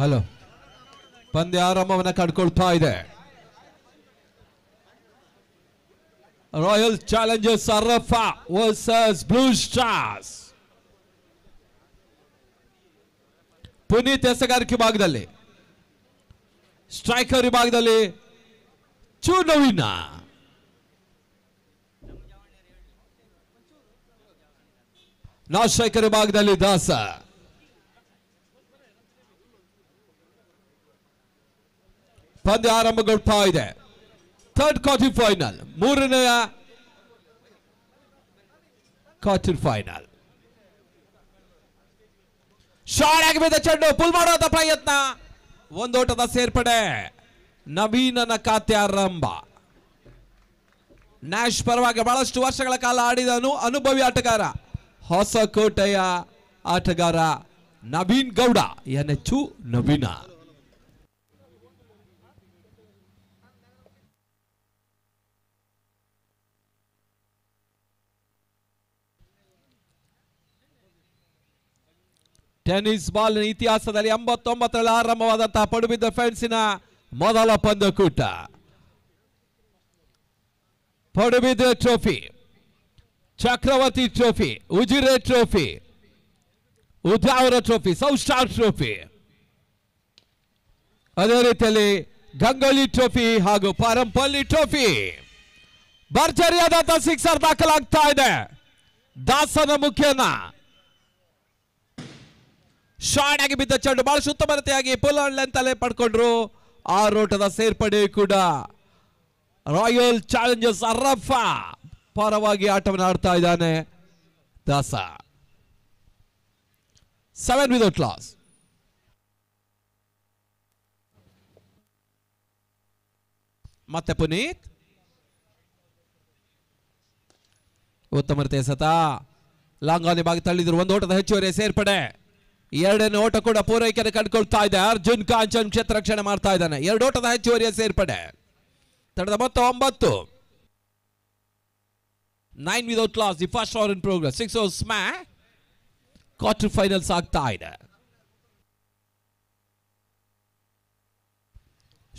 Hello ಪಂದ್ಯ ಆರಂಭವನ್ನು ಕಂಡುಕೊಳ್ತಾ ಇದೆ. ರಾಯಲ್ ಚಾಲೆಂಜರ್ಸ್ ಅರಫಾ ವರ್ಸಸ್ ಬ್ಲೂ ಸ್ಟಾರ್ಸ್. ಪುನೀತ್ ಎಸೆಗಾರಿಕೆ ಭಾಗದಲ್ಲಿ, ಸ್ಟ್ರೈಕರ್ ವಿಭಾಗದಲ್ಲಿ ಚೂನವಿನ, ನಾನ್ ಸ್ಟ್ರೈಕರ್ ವಿಭಾಗದಲ್ಲಿ ದಾಸ. ಪಂದ್ಯ ಆರಂಭಗೊಳ್ತಾ ಇದೆ. ಥರ್ಡ್ ಕ್ವಾರ್ಟರ್ ಫೈನಲ್, ಮೂರನೆಯ ಕ್ವಾರ್ಟರ್ ಫೈನಲ್. ಶಾಟ್ ಆಗಿ ಬಿದ್ದ ಚೆಂಡು, ಪುಲ್ ಮಾಡುವಂತ ಪ್ರಯತ್ನ, ಒಂದೋಟದ ಸೇರ್ಪಡೆ. ನವೀನನ ಖಾತೆ ಆರಂಭ. ನ್ಯಾಶ್ ಪರವಾಗಿ ಬಹಳಷ್ಟು ವರ್ಷಗಳ ಕಾಲ ಆಡಿದ ಅನುಭವಿ ಆಟಗಾರ, ಹೊಸಕೋಟೆಯ ಆಟಗಾರ ನವೀನ್ ಗೌಡ, ಎನ್ಎಚ್ ನವೀನ. ಟೆನ್ನಿಸ್ ಬಾಲ್ನ ಇತಿಹಾಸದಲ್ಲಿ 89ರಲ್ಲಿ ಆರಂಭವಾದಂತಹ ಪಡುಬಿದ್ದ ಫ್ಯಾನ್ಸಿನ ಮೊದಲ ಪಂದ್ಯಕೂಟ. Padubidri trophy, Chakravarthi trophy, Ujire trophy, Udyavara trophy, south star trophy, ಅದೇ ರೀತಿಯಲ್ಲಿ ಗಂಗೊಳ್ಳಿ ಟ್ರೋಫಿ ಹಾಗೂ ಪಾರಂಪಲ್ಲಿ ಟ್ರೋಫಿ. ಭರ್ಜರಿಯಾದಂತಹ ಸಿಕ್ಸರ್ ದಾಖಲಾಗ್ತಾ ಇದೆ. ದಾಸನ ಮುಖ್ಯನ ಶಾಟ್ ಆಗಿ ಬಿದ್ದ ಚೆಂಡು ಬಹಳ ಸುತ್ತಮರತೆಯಾಗಿ ಪುಲ್ ಅಂಡ್ ಲೆಂತ್ ಅಲ್ಲೇ ಪಡ್ಕೊಂಡ್ರು. ಆರೋಟದ ಸೇರ್ಪಡೆ ಕೂಡ. ರಾಯಲ್ ಚಾಲೆಂಜರ್ಸ್ ಅರಫಾ ಪರವಾಗಿ ಆಟವನ್ನು ಆಡ್ತಾ ಇದ್ದಾನೆ ದಾಸ. 7 ವಿದೌಟ್ ಲಾಸ್. ಮತ್ತೆ ಪುನೀತ್, ಉತ್ತಮರತೆ ಸತ ಲಾಂಗ್ ಆನ್ ಭಾಗ ತಳ್ಳಿದ್ರು. ಒಂದು ಓಟದ ಹೆಚ್ಚುವರಿ ಸೇರ್ಪಡೆ. ಎರಡನೇ ಓಟ ಕೂಡ ಪೂರೈಕೆಯನ್ನು ಕಂಡುಕೊಳ್ತಾ ಇದೆ. ಅರ್ಜುನ್ ಕಾಂಚನ್ ಕ್ಷೇತ್ರ ರಕ್ಷಣೆ ಮಾಡ್ತಾ ಇದ್ದಾನೆ. 2 ಓಟದ ಹೆಚ್ಚುವರಿಯ ಸೇರ್ಪಡೆ. ತಡದ ಮೊತ್ತ 9. 9 without loss. The first over in progress. 6 over smack. Quarter finals ಆಗ್ತಾ ಇದೆ.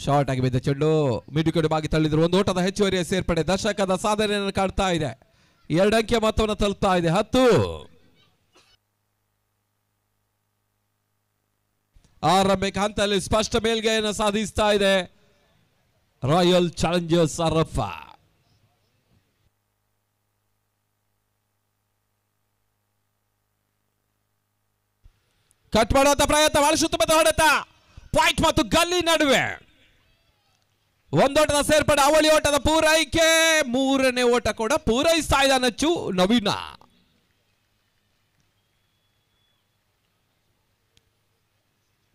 ಶಾರ್ಟ್ ಆಗಿ ಬಿದ್ದ ಚೆಂಡು ಮಿಡ್ ಕಡೆ ಬಾಗಿ ತಳ್ಳಿದ್ರು. ಒಂದು ಓಟದ ಹೆಚ್ಚುವರಿಯ ಸೇರ್ಪಡೆ ದಶಕದ ಸಾಧನೆಯನ್ನು ಕಾಡ್ತಾ ಇದೆ. 2 ಅಂಕಿಯ ಮೊತ್ತವನ್ನು ತಲುಪ್ತಾ ಇದೆ. 10. ಆರಂಭಿಕ ಹಂತದಲ್ಲಿ ಸ್ಪಷ್ಟ ಮೇಲ್ಗೈಯನ್ನು ಸಾಧಿಸ್ತಾ ಇದೆ ರಾಯಲ್ ಚಾಲೆಂಜರ್ಸ್ ಅರಫಾ. ಕಟ್ ಮಾಡುವಂತ ಪ್ರಯತ್ನ, ಬಹಳ ಸುತ್ತಮುತ್ತ ಹೊಡೆತ. ಪಾಯಿಂಟ್ ಮತ್ತು ಗಲ್ಲಿ ನಡುವೆ ಒಂದೋಟದ ಸೇರ್ಪಡೆ, ಅವಳಿ ಓಟದ ಪೂರೈಕೆ. 3ನೇ ಓಟ ಕೂಡ ಪೂರೈಸ್ತಾ ಇದ್ದಾನೆ ನವೀನ.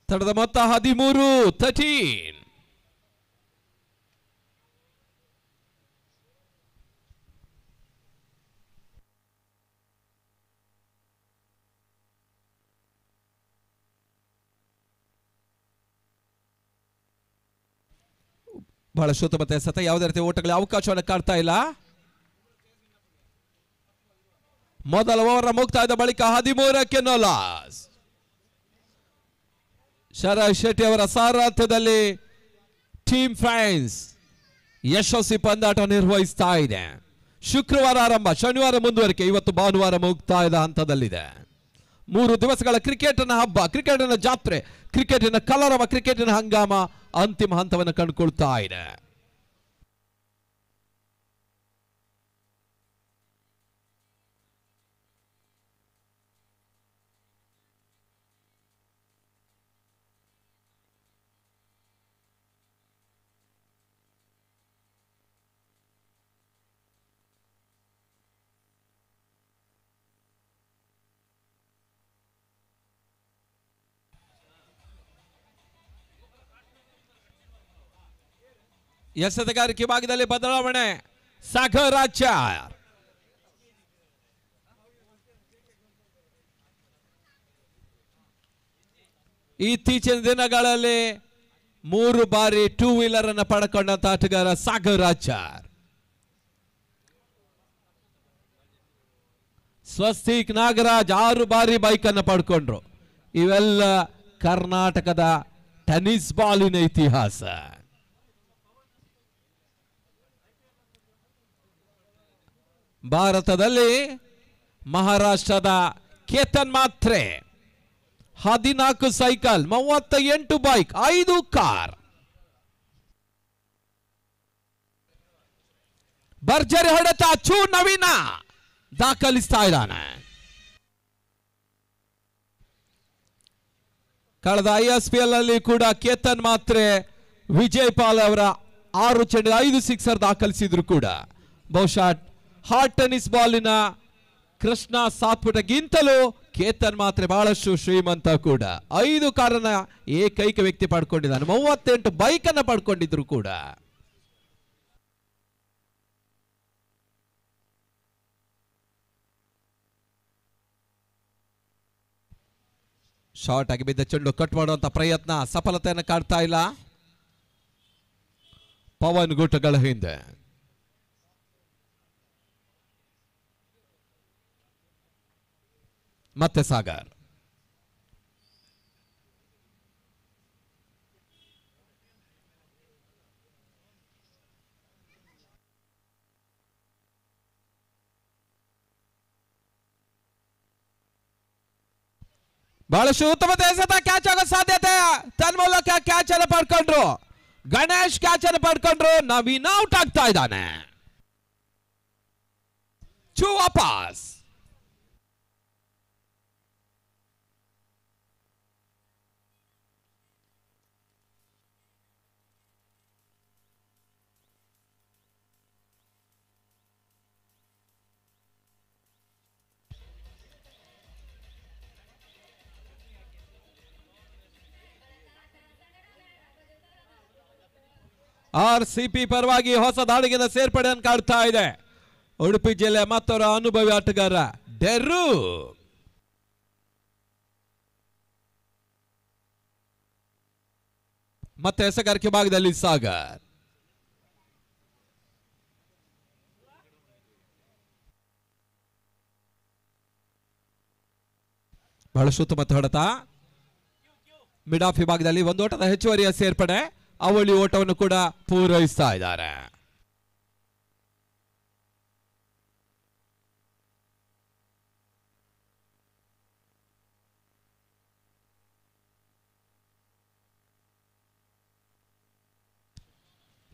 ತಡದ ಮೊತ್ತ 13. 13. ಬಹಳ ಶೋತಮತೆ ಸತ ಯಾವುದೇ ರೀತಿ ಓಟಗಳಿಗೆ ಅವಕಾಶವನ್ನು ಕಾಡ್ತಾ ಇಲ್ಲ. ಮೊದಲ ಓವರ್ ಮುಕ್ತಾಯದ ಬಳಿಕ 13ಕ್ಕೆ ನೋ ಲಾಸ್. ಶರತ್ ಶೆಟ್ಟಿ ಅವರ ಸಾರಥ್ಯದಲ್ಲಿ ಟೀಮ್ ಫ್ರಾನ್ಸ್ ಯಶಸ್ವಿ ಪಂದ್ಯಾಟ ನಿರ್ವಹಿಸ್ತಾ ಇದೆ. ಶುಕ್ರವಾರ ಆರಂಭ, ಶನಿವಾರ ಮುಂದುವರಿಕೆ, ಇವತ್ತು ಭಾನುವಾರ ಮುಕ್ತಾಯದ ಹಂತದಲ್ಲಿದೆ. 3 ದಿವಸಗಳ ಕ್ರಿಕೆಟಿನ ಹಬ್ಬ, ಕ್ರಿಕೆಟಿನ ಜಾತ್ರೆ, ಕ್ರಿಕೆಟಿನ ಕಲರವ, ಕ್ರಿಕೆಟಿನ ಹಂಗಾಮ ಅಂತಿಮ ಹಂತವನ್ನು ಕಂಡುಕೊಳ್ತಾ ಇದೆ. ಎಸೆತಗಾರಿಕೆ ಭಾಗದಲ್ಲಿ ಬದಲಾವಣೆ. ಸಾಗರ್ ಆಚಾರ್ ಇತ್ತೀಚಿನ ದಿನಗಳಲ್ಲಿ 3 ಬಾರಿ 2 ವೀಲರ್ ಅನ್ನು ಪಡ್ಕೊಂಡಂತ ಆಟಗಾರ ಸಾಗರ್ ಆಚಾರ್. ಸ್ವಸ್ತಿಕ್ ನಾಗರಾಜ್ 6 ಬಾರಿ ಬೈಕ್ ಅನ್ನು ಪಡ್ಕೊಂಡ್ರು. ಇವೆಲ್ಲ ಕರ್ನಾಟಕದ ಟೆನ್ನಿಸ್ ಬಾಲಿನ ಇತಿಹಾಸ. ಭಾರತದಲ್ಲಿ ಮಹಾರಾಷ್ಟ್ರದ ಕೇತನ್ ಮಾತ್ರೆ 14 ಸೈಕಲ್, 38 ಬೈಕ್, 5 ಕಾರ್. ಭರ್ಜರಿ ಹೊಡೆತ ಚೂ ನವೀನ ದಾಖಲಿಸ್ತಾ ಇದ್ದಾನೆ. ಕಳೆದ ISPL ಅಲ್ಲಿ ಕೂಡ ಕೇತನ್ ಮಾತ್ರೆ ವಿಜಯ್ ಪಾಲ್ ಅವರ 6 ಚೆಂಡು 5 ಸಿಕ್ಸರ್ ದಾಖಲಿಸಿದ್ರು ಕೂಡ ಬಹುಶಃ ಹಾರ್ಟ್ ಟೆನ್ನಿಸ್ ಬಾಲಿನ ಕೃಷ್ಣ ಸಾತ್ಪುಟಗಿಂತಲೂ ಕೇತನ್ ಮಾತ್ರೆ ಬಹಳಷ್ಟು ಶ್ರೀಮಂತ ಕೂಡ. 5 ಕಾರನ್ನ ಏಕೈಕ ವ್ಯಕ್ತಿ ಪಡ್ಕೊಂಡಿದ್ದಾನೆ, 38 ಬೈಕ್ ಅನ್ನ ಪಡ್ಕೊಂಡಿದ್ರು ಕೂಡ. ಶಾರ್ಟ್ ಆಗಿ ಬಿದ್ದ ಚೆಂಡು ಕಟ್ ಮಾಡುವಂತ ಪ್ರಯತ್ನ ಸಫಲತೆಯನ್ನು ಕಾಡ್ತಾ ಇಲ್ಲ ಪವನ್ ಗುಟ್ಟಗಳ ಹಿಂದೆ. ಮತ್ತೆ ಸಾಗರ್ ಬಹಳಷ್ಟು ಉತ್ತಮ ಎಸೆತ, ಕ್ಯಾಚ್ ಆಗೋ ಸಾಧ್ಯತೆ. ತನ್ಮೂಲಕ ಕ್ಯಾಚ್ ಅನ್ನು ಪಡ್ಕೊಂಡ್ರು, ಗಣೇಶ್ ಕ್ಯಾಚ್ ಅನ್ನು ಪಡ್ಕೊಂಡ್ರು. ನವೀನ್ ಔಟ್ ಆಗ್ತಾ ಇದ್ದಾನೆ. ಚೂ ವಾಪಸ್. RCP ಪರವಾಗಿ ಹೊಸ ದಾಳಿಗೆ ಸೇರ್ಪಡೆಯನ್ನು ಕಾಡ್ತಾ ಇದೆ ಉಡುಪಿ ಜಿಲ್ಲೆ ಮತ್ತೊಬ್ಬ ಅನುಭವಿ ಆಟಗಾರ ಡೆರು. ಮತ್ತೆ ಎಸೆಗಾರಿಕೆ ಭಾಗದಲ್ಲಿ ಸಾಗರ್. ಬಹಳಷ್ಟು ಉತ್ತಮ ಹೊಡೆತ. ಮಿಡ್ ಆಫ್ ವಿಭಾಗದಲ್ಲಿ ಒಂದು ಓಟದ ಹೆಚ್ಚುವರಿಯ ಸೇರ್ಪಡೆ, ಅವಳಿ ಓಟವನ್ನು ಕೂಡ ಪೂರೈಸ್ತಾ ಇದ್ದಾರೆ.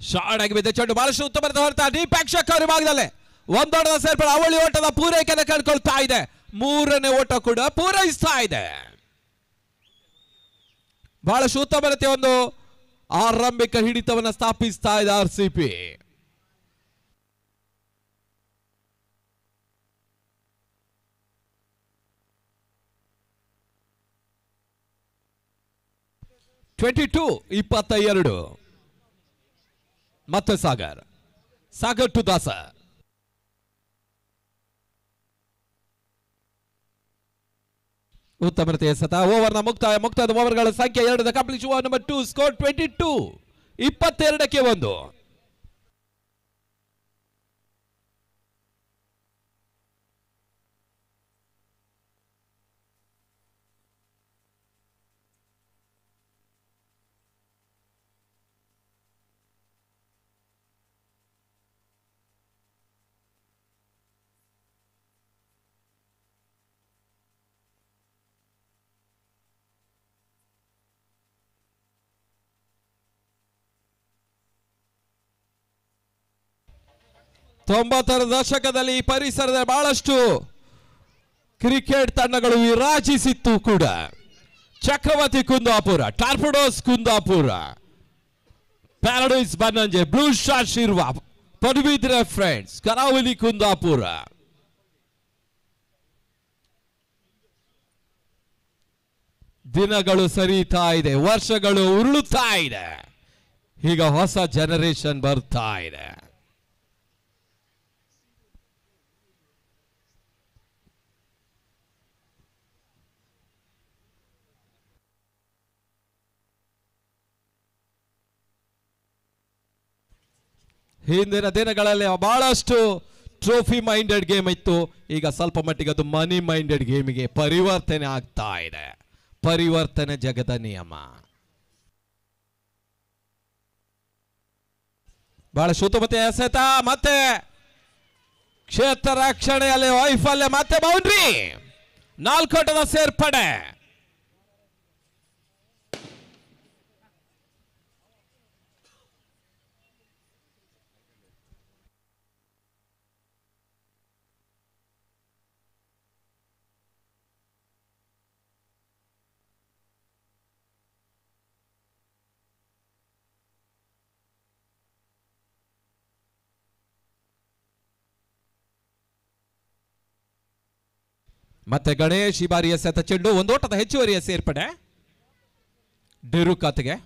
ಶಾರ್ಟ್ ಆಗಿ ಬಿದ್ದ ಚೆಂಡು ಬಹಳಷ್ಟು ಉತ್ತಮ ಹೊರತ ಡೀಪ್ ಪ್ರೇಕ್ಷಕ ವಿಭಾಗದಲ್ಲಿ ಒಂದೋಟದ ಸೇರ್ಪಡೆ, ಅವಳಿ ಓಟದ ಪೂರೈಕೆಯನ್ನು ಕಂಡುಕೊಳ್ತಾ ಇದೆ. 3ನೇ ಓಟ ಕೂಡ ಪೂರೈಸ್ತಾ ಇದೆ. ಬಹಳಷ್ಟು ಉತ್ತಮ ಒಂದು ಆರಂಭಿಕ ಹಿಡಿತವನ್ನು ಸ್ಥಾಪಿಸ್ತಾ ಇದೆ RCP. (22) ಮತ್ತೆ ಸಾಗರ್ ಟು ದಾಸ. ಉತ್ತಮ ಎಸೆತ. ಓವರ್ನ ಮುಕ್ತಾಯದ ಓವರ್ಗಳ ಸಂಖ್ಯೆ 2 ಕಂಪ್ಲೀಟ್. Number 2 score 22, 22ಕ್ಕೆ 1. ತೊಂಬತ್ತರ ದಶಕದಲ್ಲಿ ಈ ಪರಿಸರದ ಬಹಳಷ್ಟು ಕ್ರಿಕೆಟ್ ತಂಡಗಳು ವಿರಾಜಿಸಿತ್ತು ಕೂಡ. Chakravarthi Kundapura, torpedoes Kundapura, paradise Bannanje, blue star Shirva, Padubidri friends, Karavali Kundapura. ದಿನಗಳು ಸರಿತಾ ಇದೆ, ವರ್ಷಗಳು ಉರುಳುತ್ತಾ ಇದೆ. ಈಗ ಹೊಸ ಜನರೇಷನ್ ಬರ್ತಾ ಇದೆ. ಹಿಂದಿನ ದಿನಗಳಲ್ಲಿ ಬಹಳಷ್ಟು ಟ್ರೋಫಿ ಮೈಂಡೆಡ್ ಗೇಮ್ ಇತ್ತು. ಈಗ ಸ್ವಲ್ಪ ಮಟ್ಟಿಗೆ ಅದು ಮನಿ ಮೈಂಡೆಡ್ ಗೇಮಿಗೆ ಪರಿವರ್ತನೆ ಆಗ್ತಾ ಇದೆ. ಪರಿವರ್ತನೆ ಜಗದ ನಿಯಮ. ಬಹಳ ಸುತ್ತಮುತ್ತ ಎಸೆತ, ಮತ್ತೆ ಕ್ಷೇತ್ರ ರಕ್ಷಣೆಯಲ್ಲಿ ವೈಫಲ್ಯ, ಮತ್ತೆ ಬೌಂಡ್ರಿ. 4 ಓಟದ ಸೇರ್ಪಡೆ. ಮತ್ತೆ ಗಣೇಶ್ ಈ ಬಾರಿ ಎಸೆತ ಚೆಂಡು, 1 ಓಟದ ಹೆಚ್ಚುವರಿಯ ಸೇರ್ಪಡೆ ಡೆರು ಖಾತೆಗೆ.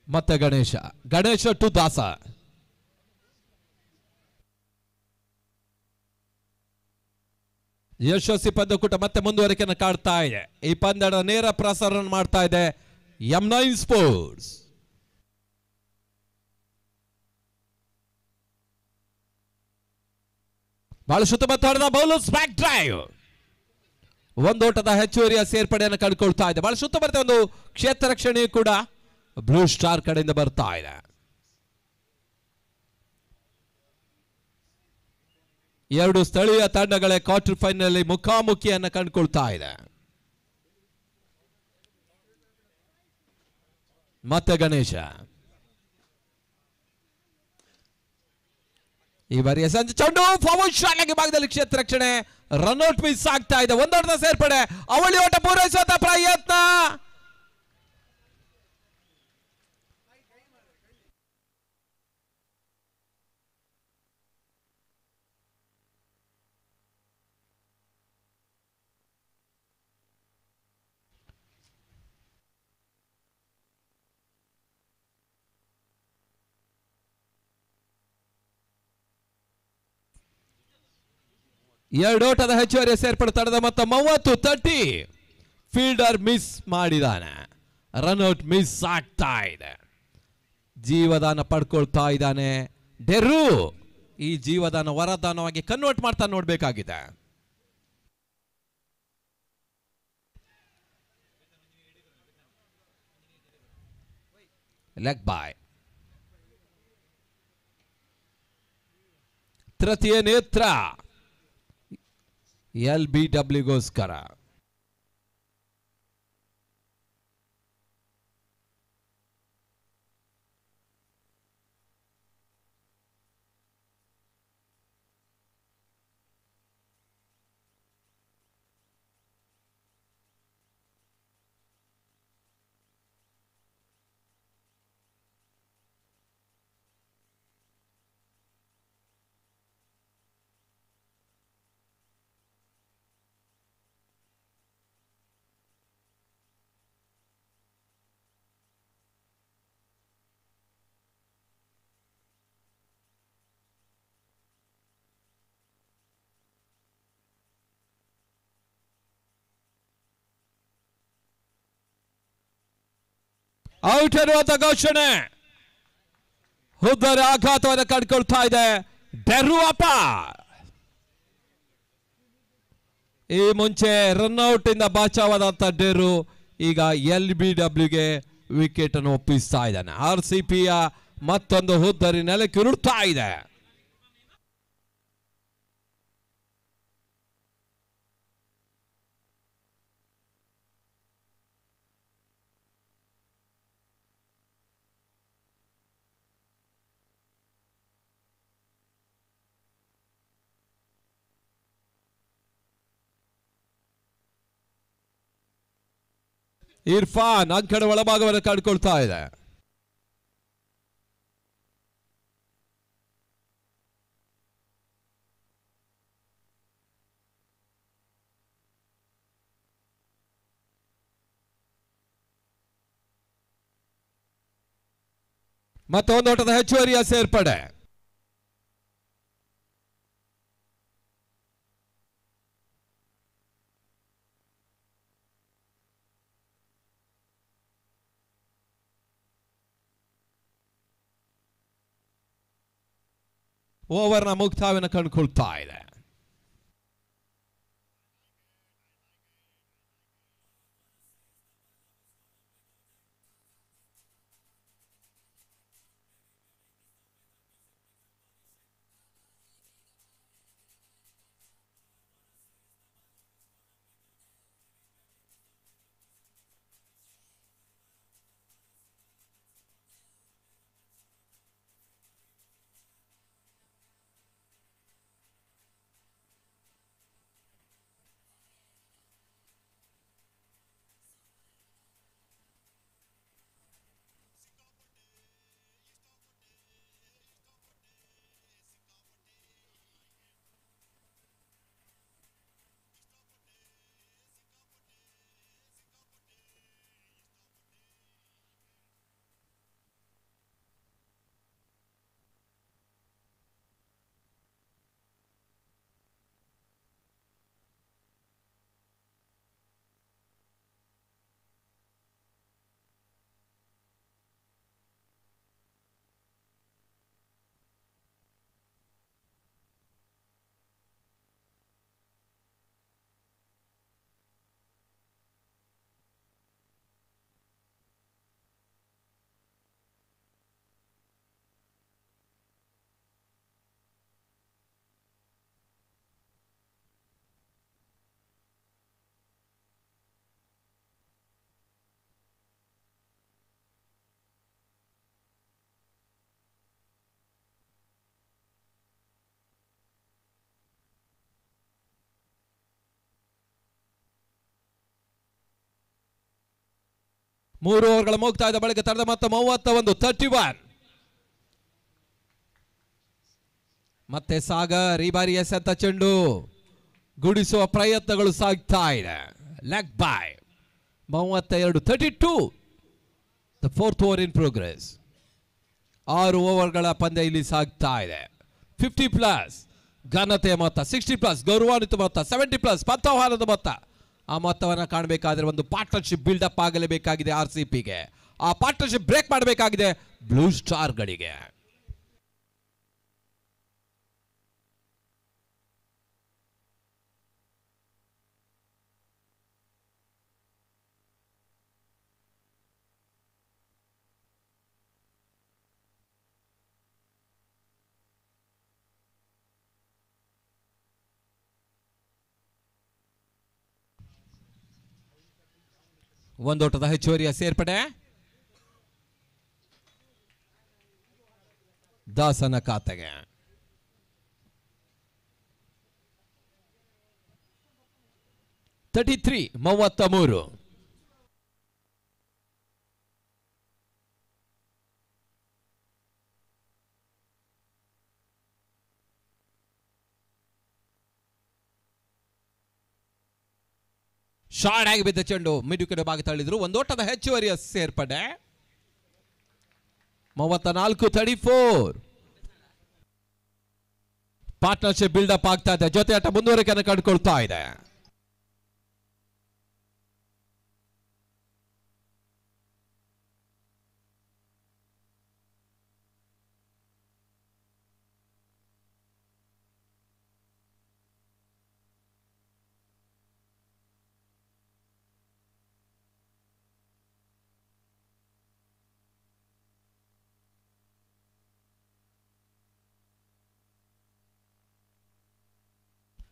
ಮತ್ತೆ ಗಣೇಶ ಟು ದಾಸ. ಯಶಸ್ವಿ ಪಂದ್ಯಕೂಟ ಮತ್ತೆ ಮುಂದುವರಿಕೆಯನ್ನು ಕಾಡ್ತಾ ಇದೆ. ಈ ಪಂದ್ಯದ ನೇರ ಪ್ರಸಾರ ಮಾಡ್ತಾ ಇದೆ M9 ಸ್ಪೋರ್ಟ್ಸ್. ಬಹಳ ಸುತ್ತಮುತ್ತ ಬೌಲರ್ಸ್ ಬ್ಯಾಕ್ ಡ್ರೈವ್, 1 ಓಟದ ಹೆಚ್ಚುವರಿಯ ಸೇರ್ಪಡೆಯನ್ನು ಕಂಡುಕೊಳ್ತಾ ಇದೆ. ಬಹಳ ಸುತ್ತಮುತ್ತ ಒಂದು ಕ್ಷೇತ್ರ ರಕ್ಷಣೆಯು ಕೂಡ ಬ್ಲೂ ಸ್ಟಾರ್ ಕಡೆಯಿಂದ ಬರ್ತಾ ಇದೆ. 2 ಸ್ಥಳೀಯ ತಂಡಗಳ ಕ್ವಾರ್ಟರ್ ಫೈನಲ್ ಮುಖಾಮುಖಿಯನ್ನು ಕಂಡುಕೊಳ್ತಾ ಇದೆ. ಮತ್ತೆ ಗಣೇಶ ಈ ಬಾರಿಯ ಸಂಜೆ ಚೆಂಡು ಫಾರ್ವರ್ಡ್ ಶಾಲೆಗೆ ಭಾಗದಲ್ಲಿ ಕ್ಷೇತ್ರ ರಕ್ಷಣೆ, ರನ್ಔಟ್ ಮಿಸ್ ಆಗ್ತಾ ಇದೆ. 1 ಓಟದ ಸೇರ್ಪಡೆ, ಅವಳಿ ಓಟ ಪೂರೈಸುವಂತ ಪ್ರಯತ್ನ. ಎರಡು ಓಟದ ಹೆಚ್ಚುವರಿ ಸೇರ್ಪಡೆ ತಡೆದ ಮತ್ತು 30 ಫೀಲ್ಡರ್ ಮಿಸ್ ಮಾಡಿದಾನೆ. ರನ್ಔಟ್ ಮಿಸ್ ಆಗ್ತಾ ಇದೆ. ಜೀವದಾನ ಪಡ್ಕೊಳ್ತಾ ಇದ್ದಾನೆ ಡೆರು. ಈ ಜೀವದಾನ ವರದಾನವಾಗಿ ಕನ್ವರ್ಟ್ ಮಾಡ್ತಾ ನೋಡ್ಬೇಕಾಗಿದೆ. ಲೆಗ್ ಬಾಯ್, ತೃತೀಯ ನೇತ್ರ LBWಗೋಸ್ಕರ. ಔಟ್ ಎನ್ನುವಂತ ಘೋಷಣೆ. ಹುದ್ದರ ಆಘಾತವನ್ನು ಕಂಡುಕೊಳ್ತಾ ಇದೆ ಡೆರು ಅಪ್ಪ. ಈ ಮುಂಚೆ ರನ್ಔಟ್ ಇಂದ ಬಾಚಾವಾದಂತ ಡೆರು ಈಗ LBWಗೆ ವಿಕೆಟ್ ಅನ್ನು ಒಪ್ಪಿಸ್ತಾ ಇದ್ದಾನೆ. RCPಯ ಮತ್ತೊಂದು ಹುದ್ದರಿ ನೆಲಕ್ಕೆ ಉರುಳ್ತಾ ಇದೆ. ಇರ್ಫಾನ್ ಅಂಕಣ ಒಳಭಾಗವನ್ನು ಕಂಡುಕೊಳ್ತಾ ಇದೆ. ಮತ್ತೊಂದು ಓಟದ ಹೆಚ್ಚುವರಿಯ ಸೇರ್ಪಡೆ. ಓವರ್ನ ಮುಕ್ತಾಯವನ್ನು ಕಂಡುಕೊಳ್ತಾ ಇದೆ. ಮೂರು ಓವರ್ಗಳ ಮುಕ್ತಾಯದ ಬಳಿಕ ತಡೆದ ಮೊತ್ತ 31 ಮತ್ತೆ ಸಾಗರ್ ಈ ಬಾರಿ ಎಸೆತ ಚೆಂಡು ಗುಡಿಸುವ ಪ್ರಯತ್ನಗಳು ಸಾಗ್ತಾ ಇದೆ. Leg by 32 the fourth over in progress. 6 ಓವರ್ಗಳ ಪಂದ್ಯ ಇಲ್ಲಿ ಸಾಗ್ತಾ ಇದೆ. 50+ ಘನತೆಯ ಮೊತ್ತ, 60+ ಗೌರವಾನ್ವಿತ ಮೊತ್ತ, 70+ ಪಂಥವಾನದ ಮೊತ್ತ. ಆ ಮೊತ್ತವನ್ನು ಕಾಣಬೇಕಾದ್ರೆ ಒಂದು ಪಾರ್ಟ್ನರ್ಶಿಪ್ ಬಿಲ್ಡಪ್ ಆಗಲೇಬೇಕಾಗಿದೆ RCPಗೆ. ಆ ಪಾರ್ಟ್ನರ್ಶಿಪ್ ಬ್ರೇಕ್ ಮಾಡಬೇಕಾಗಿದೆ ಬ್ಲೂ ಸ್ಟಾರ್ಗಳಿಗೆ. ಒಂದೋಟದ ಹೆಚ್ಚುವರಿಯ ಸೇರ್ಪಡೆ ದಾಸನ ಖಾತೆಗೆ. $33 33. ಶಾರ್ಟ್ ಆಗಿ ಬಿದ್ದ ಚೆಂಡು ಮಿಡುಕಡೆ ಭಾಗ ತಳ್ಳಿದ್ರು. ಒಂದೋಟದ ಹೆಚ್ಚುವರಿಯ ಸೇರ್ಪಡೆ 34 34. ಪಾರ್ಟ್ನರ್ಶಿಪ್ ಬಿಲ್ಡಪ್ ಆಗ್ತಾ ಇದೆ. ಜೊತೆ ಆಟ ಮುಂದುವರಿಕೆಯನ್ನು ಕಂಡುಕೊಳ್ತಾ ಇದೆ.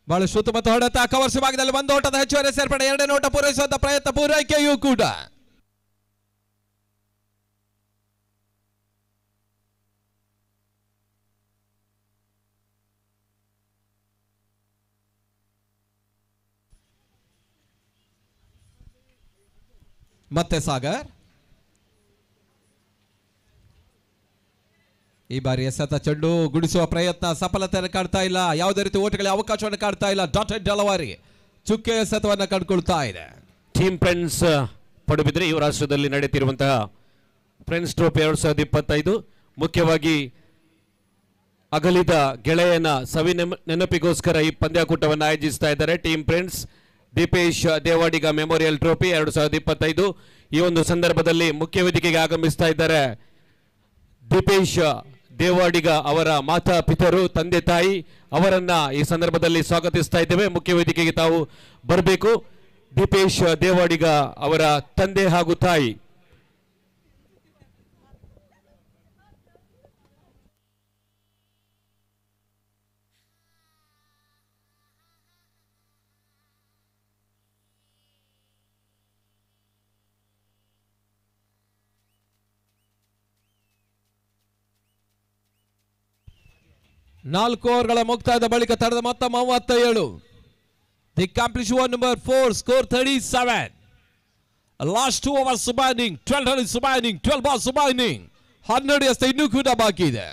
ಬಹಳಷ್ಟು ಉತ್ತಮ ಹೊಡೆತ ಕವರ್ಸ್ ಭಾಗದಲ್ಲಿ ಒಂದೋಟದ ಹೆಚ್ಚುವರಿ ಸೇರ್ಪಡೆ. ಎರಡನೇ ಓಟ ಪೂರೈಸುವಂತ ಪ್ರಯತ್ನ, ಪೂರೈಕೆಯೂ ಕೂಡ ಮತ್ತೆ ಸಾಗರ್ ಈ ಬಾರಿ ಎಸೆತ ಚೆಂಡು ಗುಡಿಸುವ ಪ್ರಯತ್ನ ಸಫಲತೆಯನ್ನು ಕಾಡ್ತಾ ಇಲ್ಲ. ಯಾವುದೇ ರೀತಿ ಓಟಗಳಿಗೆ ಅವಕಾಶವನ್ನು ಕಾಡ್ತಾ ಇಲ್ಲ. ಡಾಟೆಡ್ ಡೆಲವರಿ ಚುಕ್ಕೆ ಎಸೆತವನ್ನು ಕಂಡುಕೊಳ್ತಾ ಇದೆ. ಟೀಮ್ ಫ್ರೆಂಡ್ಸ್ ಪಡುಬಿದ್ರೆ ಯುವ ರಾಷ್ಟ್ರದಲ್ಲಿ ನಡೆಯುತ್ತಿರುವಂತಹ ಫ್ರೆಂಡ್ಸ್ ಟ್ರೋಫಿ 2025 ಮುಖ್ಯವಾಗಿ ಅಗಲಿದ ಗೆಳೆಯನ ಸವಿ ನೆನಪಿಗೋಸ್ಕರ ಈ ಪಂದ್ಯಾಕೂಟವನ್ನು ಆಯೋಜಿಸ್ತಾ ಇದ್ದಾರೆ. Team friends Deepesh Devadiga memorial trophy 2025. ಈ ಒಂದು ಸಂದರ್ಭದಲ್ಲಿ ಮುಖ್ಯ ವೇದಿಕೆಗೆ ಆಗಮಿಸ್ತಾ ಇದ್ದಾರೆ ದೀಪೇಶ್ ದೇವಾಡಿಗ ಅವರ ಮಾತಾ ಪಿತರು, ತಂದೆ ತಾಯಿ ಅವರನ್ನ ಈ ಸಂದರ್ಭದಲ್ಲಿ ಸ್ವಾಗತಿಸ್ತಾ ಇದ್ದೇವೆ. ಮುಖ್ಯ ವೇದಿಕೆಗೆ ತಾವು ಬರಬೇಕು. ದೀಪೇಶ್ ದೇವಾಡಿಗ ಅವರ ತಂದೆ ಹಾಗೂ ತಾಯಿ. ನಾಲ್ಕು ಓವರ್ಗಳ ಮುಕ್ತಾಯದ ಬಳಿಕ ತಡೆದ ಮೊತ್ತ 37. The complete over number 4 score 37. Last 2 overs ಸುಬಾನಿಂಗ್ 12 ರನ್ ಸುಬಾನಿಂಗ್ 12 ಬಾಲ್ ಸುಬಾನಿಂಗ್ 12 ಎಸ್ತ ಇನ್ನೂ ಕೂಡ ಬಾಕಿ ಇದೆ.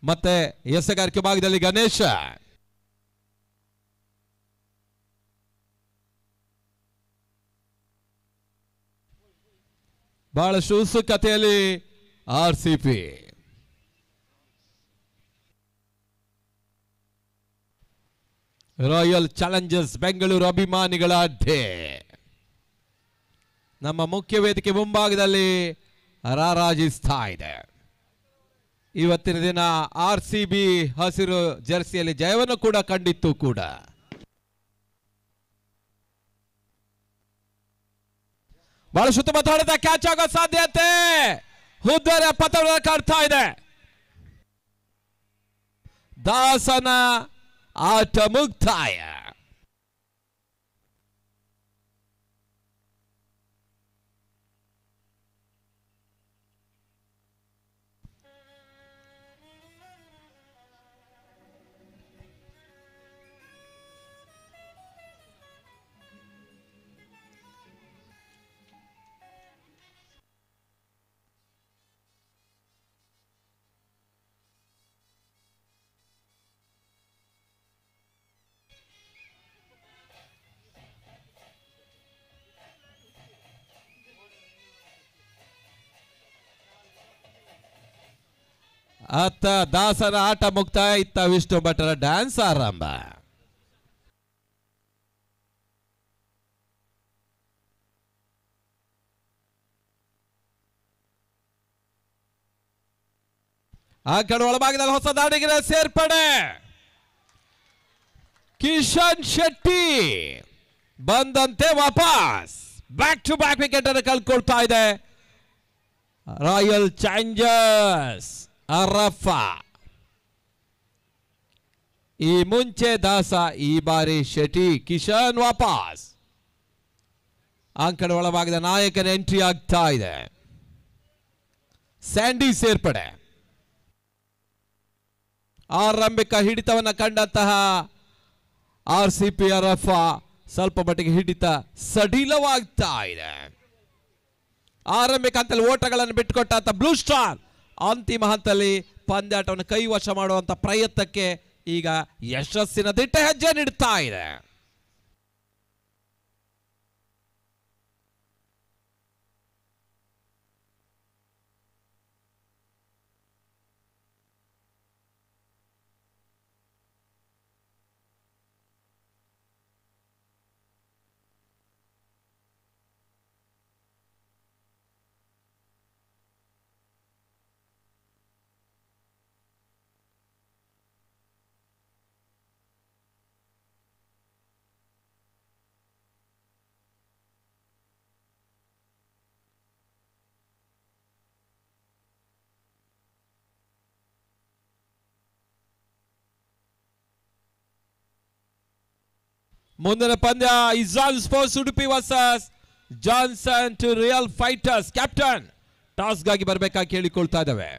ಮತ್ತೆ ಎಸೆಗಾರಿಕೆ ಭಾಗದಲ್ಲಿ ಗಣೇಶ. ಬಹಳಷ್ಟು ಉತ್ಸುಕತೆಯಲ್ಲಿ RCB. ರಾಯಲ್ ಚಾಲೆಂಜರ್ಸ್ ಬೆಂಗಳೂರು ಅಭಿಮಾನಿಗಳ ಅಡ್ಡೆ ನಮ್ಮ ಮುಖ್ಯ ವೇದಿಕೆ ಮುಂಭಾಗದಲ್ಲಿ ರಾರಾಜಿಸ್ತಾ ಇದೆ. ಇವತ್ತಿನ ದಿನ RCB ಹಸಿರು ಜರ್ಸಿಯಲ್ಲಿ ಜಯವನ್ನು ಕೂಡ ಕಂಡಿತ್ತು ಕೂಡ. ಬಹಳ ಸುತ್ತಮುತ್ತ ಹೊಡೆದ ಕ್ಯಾಚ್ ಆಗೋ ಸಾಧ್ಯತೆ ಹುದ್ದರ ಪಥವನ್ನು ಕಾಡ್ತಾ ಇದೆ. ದಾಸನ ಆಟ ಮುಕ್ತಾಯ. ಅತ್ತ ದಾಸನ ಆಟ ಮುಕ್ತಾಯ, ಇತ್ತ ವಿಷ್ಣು ಭಟ್ಟರ ಡ್ಯಾನ್ಸ್ ಆರಂಭ. ಆ ಕಡೆ ಒಳಭಾಗದಲ್ಲಿ ಹೊಸ ದಾಡಿಗರ ಸೇರ್ಪಡೆ. ಕಿಶನ್ ಶೆಟ್ಟಿ ಬಂದಂತೆ ವಾಪಸ್ ಬ್ಯಾಕ್ ಟು ಬ್ಯಾಕ್ ವಿಕೆಟ್ ಅನ್ನು ಕಳ್ಕೊಳ್ತಾ ಇದೆ ರಾಯಲ್ ಚಾಲೆಂಜರ್ಸ್ ಅರಫಾ. ಈ ಮುಂಚೆ ದಾಸ, ಈ ಬಾರಿ ಶೆಟ್ಟಿ. ಕಿಶನ್ ವಾಪಸ್. ಅಂಕಣ ಒಳಭಾಗದ ನಾಯಕನ ಎಂಟ್ರಿ ಆಗ್ತಾ ಇದೆ. ಸ್ಯಾಂಡಿ ಸೇರ್ಪಡೆ. ಆರಂಭಿಕ ಹಿಡಿತವನ್ನು ಕಂಡಂತಹ RCB ಅರಫಾ ಸ್ವಲ್ಪ ಮಟ್ಟಿಗೆ ಹಿಡಿತ ಸಡಿಲವಾಗ್ತಾ ಇದೆ. ಆರಂಭಿಕ ಹಂತದಲ್ಲಿ ಓಟಗಳನ್ನು ಬಿಟ್ಟುಕೊಟ್ಟಂತ ಬ್ಲೂ ಸ್ಟಾರ್ ಅಂತಿಮ ಹಂತದಲ್ಲಿ ಪಂದ್ಯಾಟವನ್ನು ಕೈವಶ ಮಾಡುವಂತ ಪ್ರಯತ್ನಕ್ಕೆ ಈಗ ಯಶಸ್ಸಿನ ದಿಟ್ಟ ಹೆಜ್ಜೆ ನೀಡುತ್ತಾ ಇದೆ. ಮುಂದಿನ ಪಂದ್ಯ Ijan sports Udupi versus Johnson to real fighters. Captain toss ಗಾಗಿ ಬರಬೇಕಾಗಿ ಕೇಳಿಕೊಳ್ತಾ ಇದ್ದಾವೆ.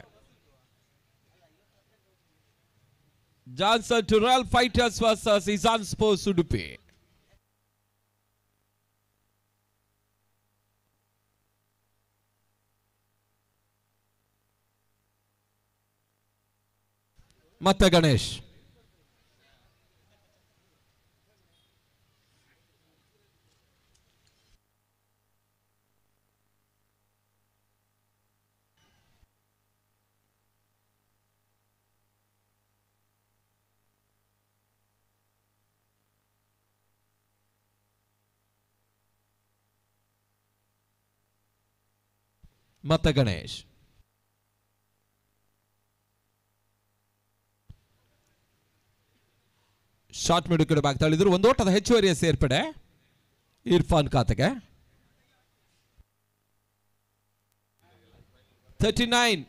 Johnson to real fighters versus Ijan sports Udupi. ಮತ್ತೆ ಗಣೇಶ್. ಮತ್ತೆ ಗಣೇಶ್. ಶಾರ್ಟ್ ಮಿಡ್ ಕಡೆ ಬ್ಯಾಕ್ ತಳ್ಳಿದ್ರು. ಒಂದು ಓಟದ ಹೆಚ್ಚುವರಿಯ ಸೇರ್ಪಡೆ ಇರ್ಫಾನ್ ಖಾತೆಗೆ. 39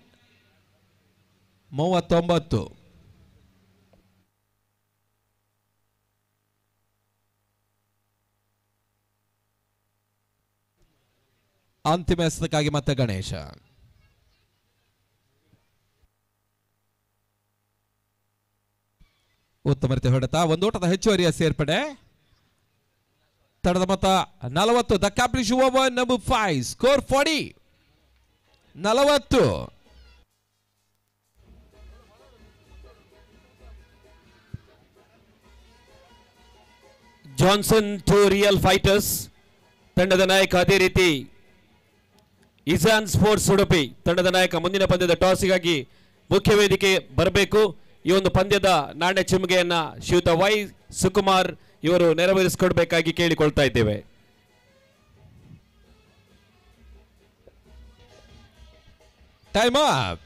39. ಅಂತಿಮ ಎಸೆತಕ್ಕಾಗಿ ಮತ್ತೆ ಗಣೇಶ. ಉತ್ತಮ ರೀತಿ ಹೊಡೆತ. ಒಂದು ಓಟದ ಹೆಚ್ಚುವರಿಯ ಸೇರ್ಪಡೆ. ತಡದ ಮೊತ್ತ 40. ದ ಕ್ಯಾಪ್ರಿಶ್ over number 5 score 40. 40. Johnson to real fighters ತಂಡದ ನಾಯಕ, ಅದೇ ರೀತಿ ಇಜಾನ್ ಸ್ಪೋರ್ಟ್ಸ್ ಉಡುಪಿ ತಂಡದ ನಾಯಕ ಮುಂದಿನ ಪಂದ್ಯದ ಟಾಸ್ಗಾಗಿ ಮುಖ್ಯ ವೇದಿಕೆ ಬರಬೇಕು. ಈ ಒಂದು ಪಂದ್ಯದ ನಾಣ್ಯ ಚಿಮ್ಮೆಗೆಯನ್ನ ಶ್ರೀಯುತ ವೈ ಸುಕುಮಾರ್ ಇವರು ನೆರವೇರಿಸಿಕೊಡ್ಬೇಕಾಗಿ ಕೇಳಿಕೊಳ್ತಾ ಇದ್ದೇವೆ. Time up.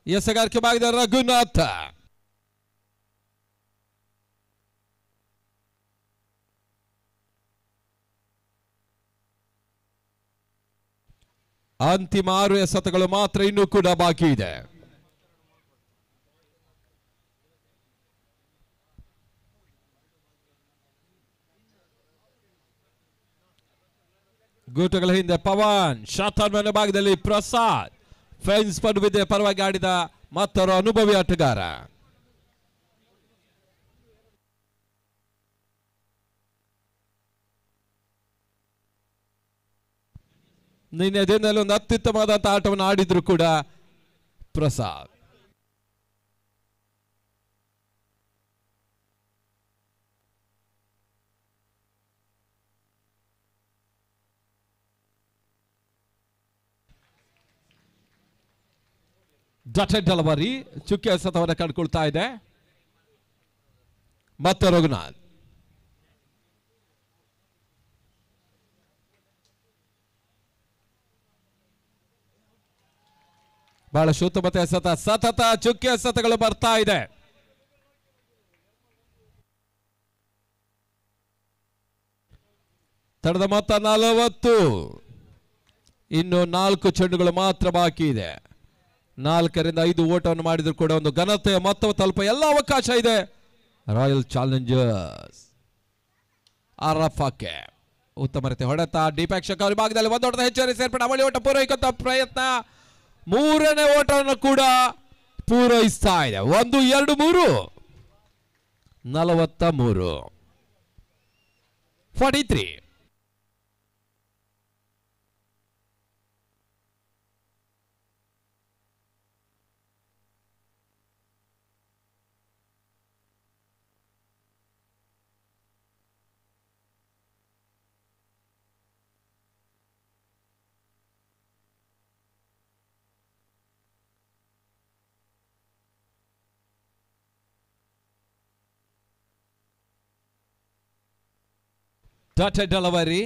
ಎಸೆಗಾರಿಕೆ ಮಾಡಿದ ರಘುನಾಥ್. ಅಂತಿಮ 6 ಎಸೆತಗಳು ಮಾತ್ರ ಇನ್ನೂ ಕೂಡ ಬಾಕಿ ಇದೆ. ಗೂಟಗಳ ಹಿಂದೆ ಪವನ್, ಶಾತಾನ್ ಭಾಗದಲ್ಲಿ ಪ್ರಸಾದ್, ಫೆನ್ಸ್ ಪಡುವಿದೆ ಪರವಾಗಿ ಆಡಿದ ಮತ್ತೊಬ್ಬ ಅನುಭವಿ ಆಟಗಾರ. ನಿನ್ನೆ ದಿನದಲ್ಲಿ ಒಂದು ಅತ್ಯುತ್ತಮವಾದಂತಹ ಆಟವನ್ನು ಆಡಿದ್ರು ಕೂಡ ಪ್ರಸಾದ್. ಡಾಟೆಡ್ ಡೆಲಿವರಿ ಚುಕ್ಕಿ ಎಸೆತವನ್ನು ಕಂಡುಕೊಳ್ತಾ ಇದೆ ಮತ್ತೆ ರಘುನಾಥ್. ಬಹಳ ಶುದ್ಧಮತೆ ಎಸೆತ, ಸತತ ಚುಕ್ಕಿ ಎಸೆತಗಳು ಬರ್ತಾ ಇದೆ. ತಡದ ಮೊತ್ತ 40. ಇನ್ನು 4 ಚೆಂಡುಗಳು ಮಾತ್ರ ಬಾಕಿ ಇದೆ. 4ರಿಂದ 5 ಓಟವನ್ನು ಮಾಡಿದ್ರು ಕೂಡ ಒಂದು ಘನತೆಯ ಮೊತ್ತವು ತಲುಪ ಎಲ್ಲ ಅವಕಾಶ ಇದೆ ರಾಯಲ್ ಚಾಲೆಂಜರ್ಸ್ ಆರಫಕ್ಕೆ. ಉತ್ತಮ ರೀತಿ ಹೊಡೆತ. ದೀಪೇಕ್ಷಕ ಅವರ ಭಾಗದಲ್ಲಿ ಒಂದು ಓಟದ ಹೆಚ್ಚುವರಿ ಸೇರ್ಪಡೆ. ಅವಳಿ ಓಟ ಪೂರೈಸುವಂತ ಪ್ರಯತ್ನ. 3ನೇ ಓಟವನ್ನು ಕೂಡ ಪೂರೈಸ್ತಾ ಇದೆ. 1 2 3 43 43. Dotted delivery.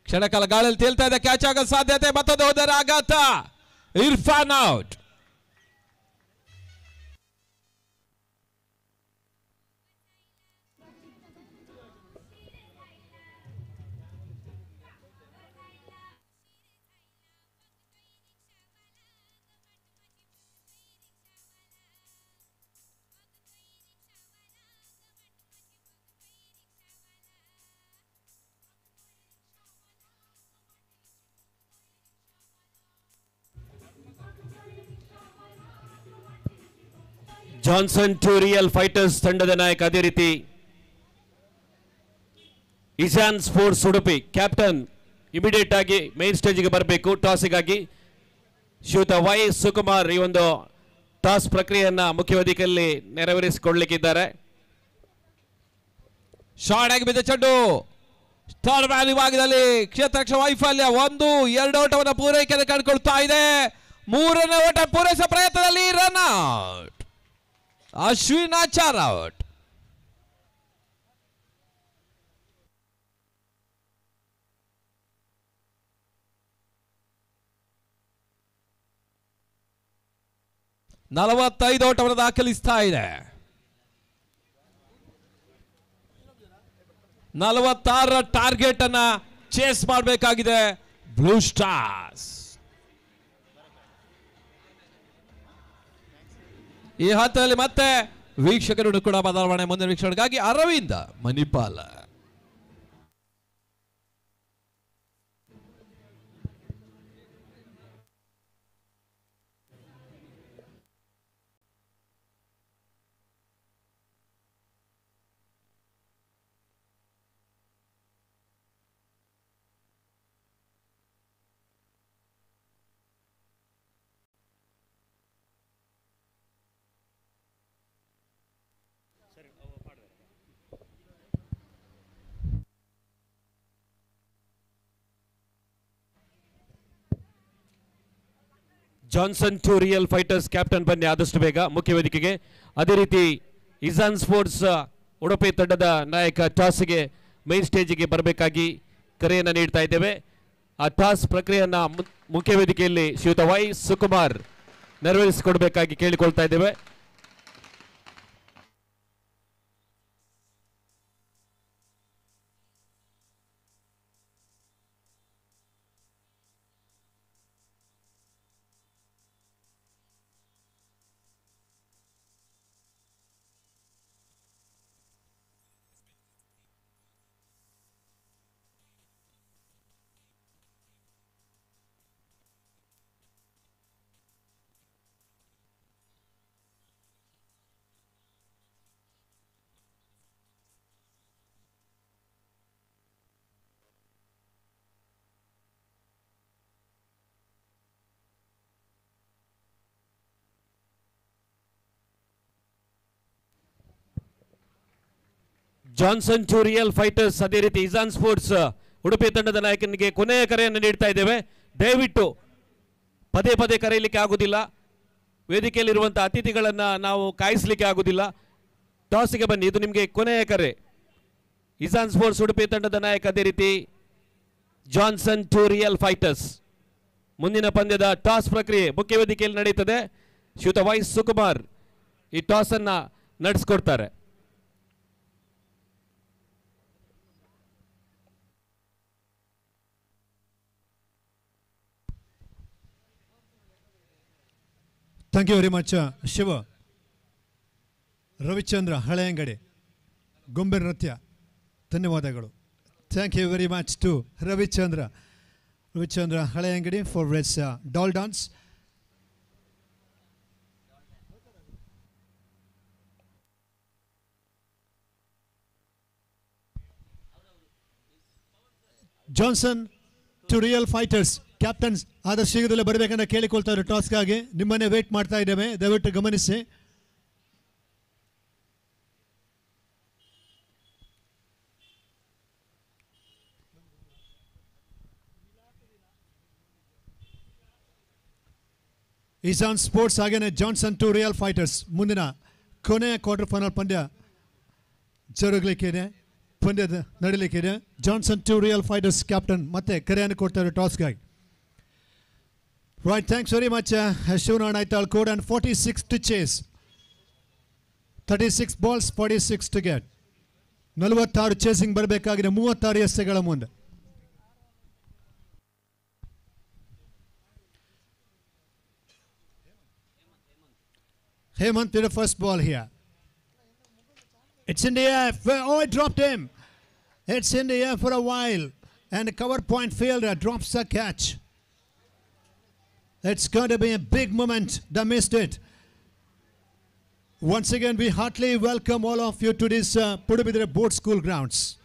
ಕ್ಷಣಕಾಲ ಗಾಳಿಯಲ್ಲಿ ತೇಲ್ತಾ ಇದೆ. ಕ್ಯಾಚ್ ಆಗೋ ಸಾಧ್ಯತೆ. ಮತ್ತೊಂದು ಹೋದರೆ ಆಘಾತ. Irfan out. Johnson to real fighters ತಂಡದ ನಾಯಕ, ಅದೇ ರೀತಿ ಇಸಾನ್ ಸ್ಪೋರ್ಟ್ಸ್ ಉಡುಪಿ ಕ್ಯಾಪ್ಟನ್ ಇಮಿಡಿಯೇಟ್ ಆಗಿ ಮೈನ್ ಸ್ಟೇಜ್ಗೆ ಬರಬೇಕು ಟಾಸಿಗಾಗಿ. ಶ್ರೀಯುತ ವೈ ಸುಕುಮಾರ್ ಈ ಒಂದು ಟಾಸ್ ಪ್ರಕ್ರಿಯೆಯನ್ನ ಮುಖ್ಯ ವೇದಿಕೆಯಲ್ಲಿ ನೆರವೇರಿಸಿಕೊಳ್ಳಲಿಕ್ಕಿದ್ದಾರೆ. ಶಾರ್ಟ್ ಆಗಿ ಬಿದ್ದ ಚೆಂಡು ಸ್ಟಾರ್ ಮ್ಯಾನ್ ವಿಭಾಗದಲ್ಲಿ ಕ್ಷೇತ್ರಕ್ಷ ವೈಫಲ್ಯ. 1-2 ಓಟವನ್ನು ಪೂರೈಕೆ ಕಂಡುಕೊಳ್ತಾ ಇದೆ. 3ನೇ ಓಟ ಪೂರೈಸುವ ಪ್ರಯತ್ನದಲ್ಲಿ run out. Ashwin Achar out. ನಲವತ್ತೈದು ಓಟವನ್ನು ದಾಖಲಿಸ್ತಾ ಇದೆ. 46ರ ಟಾರ್ಗೆಟ್ ಅನ್ನ ಚೇಸ್ ಮಾಡಬೇಕಾಗಿದೆ ಬ್ಲೂ ಸ್ಟಾರ್ಸ್. ಈ ಹಂತದಲ್ಲಿ ಮತ್ತೆ ವೀಕ್ಷಕರು ಕೂಡ ಬದಲಾವಣೆ. ಮುಂದಿನ ವೀಕ್ಷಣೆಗಾಗಿ Aravinda Manipal. Johnson to real fighters captain ಬನ್ನಿ ಆದಷ್ಟು ಬೇಗ ಮುಖ್ಯ ವೇದಿಕೆಗೆ. ಅದೇ ರೀತಿ ಇಸಾನ್ ಸ್ಪೋರ್ಟ್ಸ್ ಉಡುಪಿ ತಂಡದ ನಾಯಕ ಟಾಸ್ಗೆ ಮೈನ್ ಸ್ಟೇಜಿಗೆ ಬರಬೇಕಾಗಿ ಕರೆಯನ್ನು ನೀಡ್ತಾ ಇದ್ದೇವೆ. ಆ ಟಾಸ್ ಪ್ರಕ್ರಿಯೆಯನ್ನು ಮುಖ್ಯ ವೇದಿಕೆಯಲ್ಲಿ ಶ್ರೀಯುತ ವೈ ಸುಕುಮಾರ್ ನೆರವೇರಿಸಿಕೊಡಬೇಕಾಗಿ ಕೇಳಿಕೊಳ್ತಾ ಇದ್ದೇವೆ. ಜಾನ್ಸನ್ ಟು ರಿಯಲ್ ಫೈಟರ್ಸ್ ಅದೇ ರೀತಿ ಇಸಾನ್ ಸ್ಪೋರ್ಟ್ಸ್ ಉಡುಪಿ ತಂಡದ ನಾಯಕನಿಗೆ ಕೊನೆಯ ಕರೆಯನ್ನು ನೀಡ್ತಾ ಇದ್ದೇವೆ. ದಯವಿಟ್ಟು ಪದೇ ಪದೇ ಕರೆಯಲಿಕ್ಕೆ ಆಗುವುದಿಲ್ಲ. ವೇದಿಕೆಯಲ್ಲಿರುವಂತಹ ಅತಿಥಿಗಳನ್ನು ನಾವು ಕಾಯಿಸಲಿಕ್ಕೆ ಆಗುವುದಿಲ್ಲ. ಟಾಸ್ಗೆ ಬನ್ನಿ, ಇದು ನಿಮಗೆ ಕೊನೆಯ ಕರೆ. ಇಸಾನ್ ಸ್ಪೋರ್ಟ್ಸ್ ಉಡುಪಿ ತಂಡದ ನಾಯಕ ಅದೇ ರೀತಿ ಜಾನ್ಸನ್ ಟು ರಿಯಲ್ ಫೈಟರ್ಸ್. ಮುಂದಿನ ಪಂದ್ಯದ ಟಾಸ್ ಪ್ರಕ್ರಿಯೆ ಮುಖ್ಯ ವೇದಿಕೆಯಲ್ಲಿ ನಡೆಯುತ್ತದೆ. ಶ್ರೀಯುತ ವೈ ಸುಕುಮಾರ್ ಈ ಟಾಸ್ ಅನ್ನ ನಡೆಸಿಕೊಡ್ತಾರೆ. Thank you very much, Shiva. Ravichandra Halengade, Gombe Nritya, ಧನ್ಯವಾದಗಳು. Thank you very much to Ravichandra Halengade for his doll dance. Johnson to Real Fighters. Captains ಆದ ಶೀಘ್ರದಲ್ಲೇ ಬರಬೇಕಂತ ಕೇಳಿಕೊಳ್ತಾ ಇದ್ದಾರೆ. ಟಾಸ್ಗಾಗಿ ನಿಮ್ಮನ್ನೇ ವೇಟ್ ಮಾಡ್ತಾ ಇದ್ದೇವೆ, ದಯವಿಟ್ಟು ಗಮನಿಸಿ. ಇಸಾನ್ ಸ್ಪೋರ್ಟ್ಸ್ ಹಾಗೇನೆ ಜಾನ್ಸನ್ ಟು ರಿಯಲ್ ಫೈಟರ್ಸ್ ಮುಂದಿನ ಕೊನೆಯ ಕ್ವಾರ್ಟರ್ ಫೈನಲ್ ಪಂದ್ಯ ಜರುಗಲಿಕ್ಕಿದೆ, ಪಂದ್ಯದ ನಡೀಲಿಕ್ಕಿದೆ. Johnson to real fighters captain ಮತ್ತೆ ಕರೆಯನ್ನು ಕೊಡ್ತಾರೆ ಟಾಸ್ಗಾಗಿ. Right, thanks very much, Shivana Naital code and 46 to chase. 36 balls, 46 to get. 46 chasing ಬರಬೇಕಾಗಿದೆ 36 ಎಸೆಗಳ ಮುಂದೆ. Hemant did the first ball here. It's in the air. Oh, it dropped him. It's in the air for a while. And the cover point fielder drops the catch. It's going to be a big moment. They missed it. Once again, we heartily welcome all of you to this Pudubidre Board School grounds.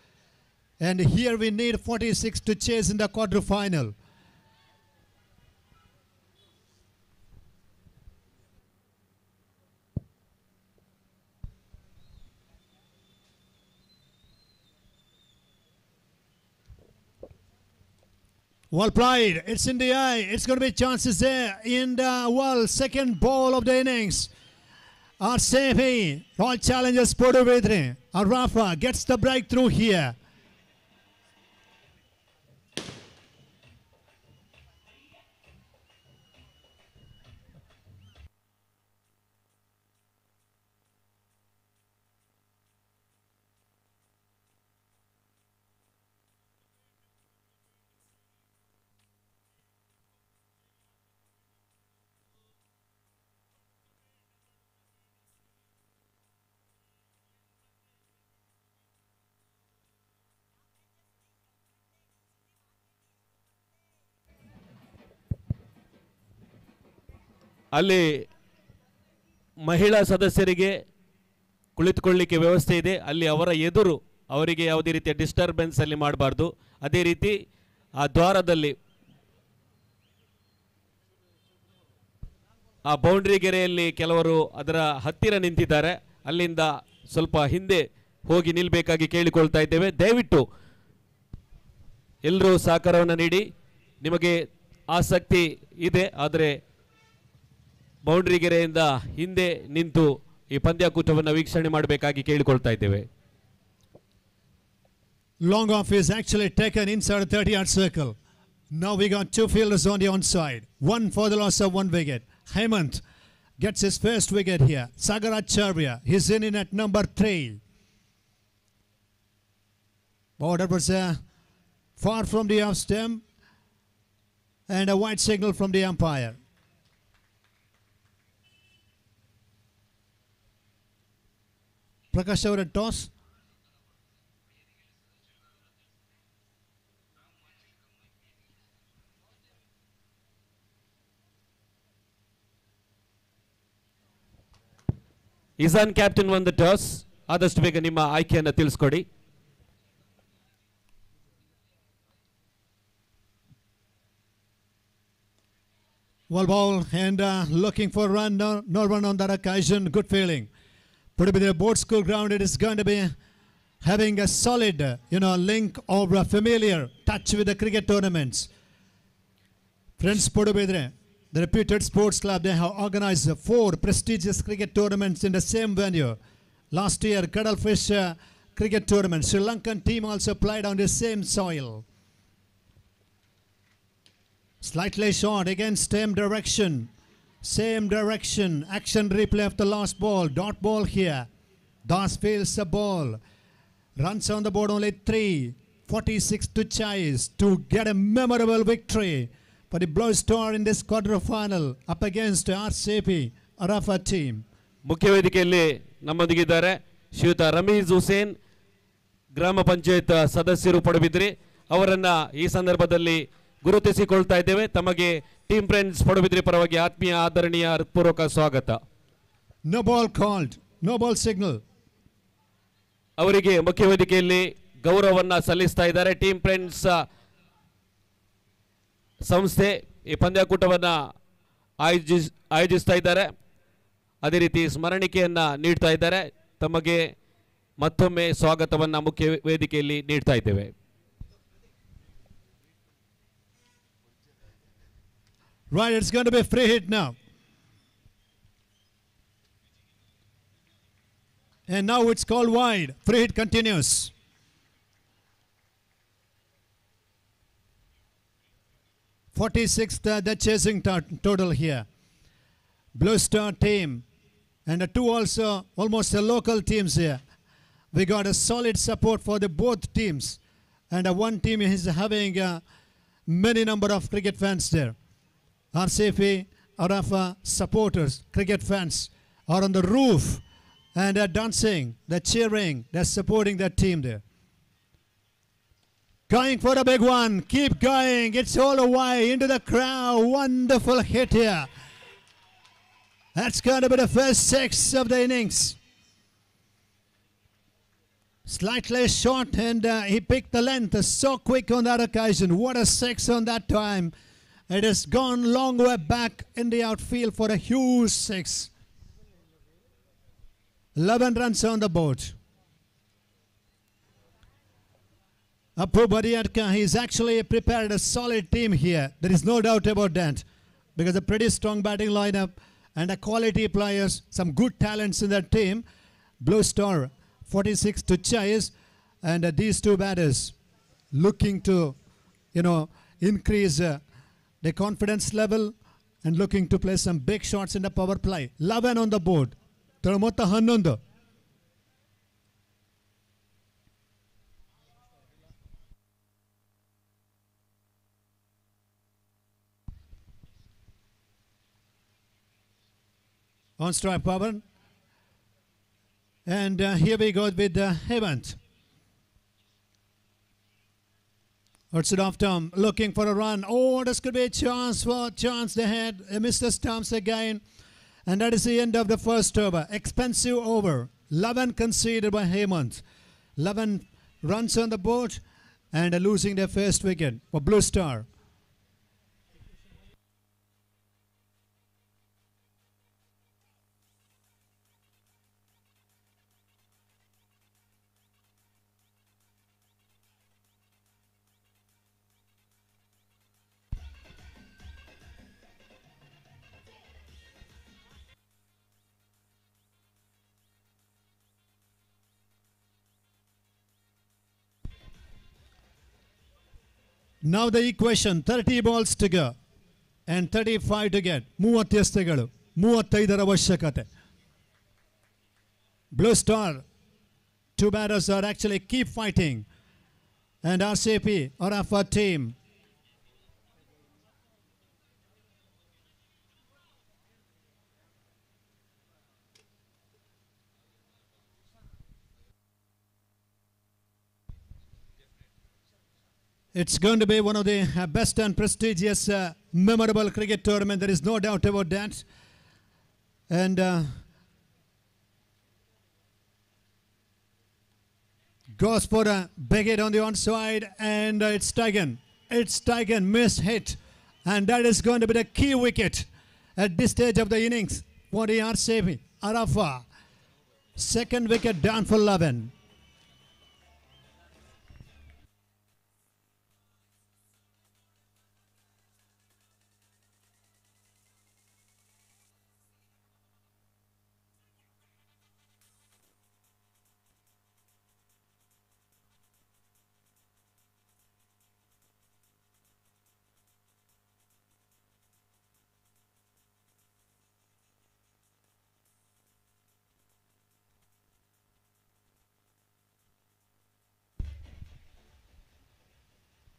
And here we need 46 to chase in the quarter-final. Well played. It's in the eye. It's going to be chances there in the second ball of the innings. RCB, Royal Challengers Pudubidre. Arafa gets the breakthrough here. ಅಲ್ಲಿ ಮಹಿಳಾ ಸದಸ್ಯರಿಗೆ ಕುಳಿತುಕೊಳ್ಳಿಕ್ಕೆ ವ್ಯವಸ್ಥೆ ಇದೆ. ಅಲ್ಲಿ ಅವರ ಎದುರು ಅವರಿಗೆ ಯಾವುದೇ ರೀತಿಯ ಡಿಸ್ಟರ್ಬೆನ್ಸ್ ಅಲ್ಲಿ ಮಾಡಬಾರ್ದು. ಅದೇ ರೀತಿ ಆ ದ್ವಾರದಲ್ಲಿ ಆ ಬೌಂಡ್ರಿ ಗೆರೆಯಲ್ಲಿ ಕೆಲವರು ಅದರ ಹತ್ತಿರ ನಿಂತಿದ್ದಾರೆ. ಅಲ್ಲಿಂದ ಸ್ವಲ್ಪ ಹಿಂದೆ ಹೋಗಿ ನಿಲ್ಲಬೇಕಾಗಿ ಕೇಳಿಕೊಳ್ತಾ ಇದ್ದೇವೆ. ದಯವಿಟ್ಟು ಎಲ್ಲರೂ ಸಹಕಾರವನ್ನು ನೀಡಿ. ನಿಮಗೆ ಆಸಕ್ತಿ ಇದೆ ಆದರೆ ಬೌಂಡ್ರಿ ಗೆರೆಯಿಂದ ಹಿಂದೆ ನಿಂತು ಈ ಪಂದ್ಯಾಕೂಟವನ್ನು ವೀಕ್ಷಣೆ ಮಾಡಬೇಕಾಗಿ ಕೇಳಿಕೊಳ್ತಾ ಇದ್ದೇವೆ. Long off is actually taken inside the 30-yard circle. Now we got two fielders on the onside. One for the loss of one wicket. Hemant gets his first wicket here. Sagar Acharya, he's in at number 3. Oh, that was far from the off stem and a white signal from the umpire. Prakash over a toss. Isan captain won the toss. ಆದಷ್ಟು ಬೇಗ ನಿಮ್ಮ ಆಯ್ಕೆಯನ್ನು ತಿಳಿಸ್ಕೊಡಿ. Well ball and looking for a run. No run on that occasion. Good feeling. Pudubidre Board School ground, it is going to be having a solid, link or a familiar touch with the cricket tournaments. Friends Pudubidre, the reputed sports club, they have organized 4 prestigious cricket tournaments in the same venue. Last year, Cuttlefish cricket tournament. Sri Lankan team also played on the same soil. Slightly short against same direction. Same direction. Action replay of the last ball. Dot ball here. Das fields the ball. Runs on the board only 3. 46 to chase to get a memorable victory for the Blue Star in this quarter-final up against RCB Arafa team. ಮುಖ್ಯ ವೇದಿಕೆಯಲ್ಲಿ ನಮ್ಮೊಂದಿಗಿದ್ದಾರೆ ಶ್ರೀಯುತ ರಮೀಜ್ ಹುಸೇನ್, ಗ್ರಾಮ ಪಂಚಾಯತ್ ಸದಸ್ಯರು ಪಡುಬಿದ್ರಿ. ಅವರನ್ನ ಈ ಸಂದರ್ಭದಲ್ಲಿ ಗುರುತಿಸಿಕೊಳ್ತಾ ಇದ್ದೇವೆ. ತಮಗೆ ಟೀಮ್ ಫ್ರೆಂಡ್ಸ್ ಪಡುಬಿದ್ರಿ ಪರವಾಗಿ ಆತ್ಮೀಯ ಆದರಣೀಯ ಹೃತ್ಪೂರ್ವಕ ಸ್ವಾಗತ. No ball called. No ball signal. ಅವರಿಗೆ ಮುಖ್ಯ ವೇದಿಕೆಯಲ್ಲಿ ಗೌರವವನ್ನ ಸಲ್ಲಿಸ್ತಾ ಇದ್ದಾರೆ. ಟೀಮ್ ಫ್ರೆಂಡ್ಸ್ ಸಂಸ್ಥೆ ಈ ಪಂದ್ಯಾಕೂಟವನ್ನ ಆಯೋಜಿಸ್ತಾ ಇದ್ದಾರೆ. ಅದೇ ರೀತಿ ಸ್ಮರಣಿಕೆಯನ್ನ ನೀಡ್ತಾ ಇದ್ದಾರೆ. ತಮಗೆ ಮತ್ತೊಮ್ಮೆ ಸ್ವಾಗತವನ್ನ ಮುಖ್ಯ ವೇದಿಕೆಯಲ್ಲಿ ನೀಡ್ತಾ ಇದ್ದೇವೆ. Right, it's going to be a free hit now. And now it's called wide. Free hit continues. .46 the chasing total here. Blue Star team and the 2 also almost the local teams here. We got a solid support for the both teams, and one team is having many number of cricket fans there. RCB Arafa supporters, cricket fans are on the roof and they're dancing, they're cheering, they're supporting their team there. Going for a big one, keep going, it's all the way into the crowd. Wonderful hit here. That's going to be the first 6 of the innings. Slightly short, and he picked the length so quick on that occasion. What a 6 on that time. It has gone long way back in the outfield for a huge 6. 11 runs on the board. Apu Badiatka, he's actually prepared a solid team here. There is no doubt about that. Because a pretty strong batting lineup and a quality players, some good talents in that team. Blue Star, 46 to chase, and these 2 batters looking to, increase their confidence level and looking to play some big shots in the power play. 11 on the board. Termota Hannondu. On strike power. And here we go with Hemant. Outside of Tom, looking for a run. Oh, this could be a chance they had. Mr. Stumps again. And that is the end of the first over. Expensive over. 11 conceded by Hemant. 11 runs on the board and losing their first wicket for Blue Star. Now the equation, 30 balls to go and 35 to get. 30 ಎಸೆತಗಳು 35 ಅವಶ್ಯಕತೆ. Blue Star, 2 batters are actually keep fighting, and RCP or our team. It's going to be one of the best and prestigious, memorable cricket tournament. There is no doubt about that. And goes for a big hit on the onside, and it's taken. It's taken, miss hit. And that is going to be the key wicket at this stage of the innings for the RCB. Arafa. Second wicket down for 11.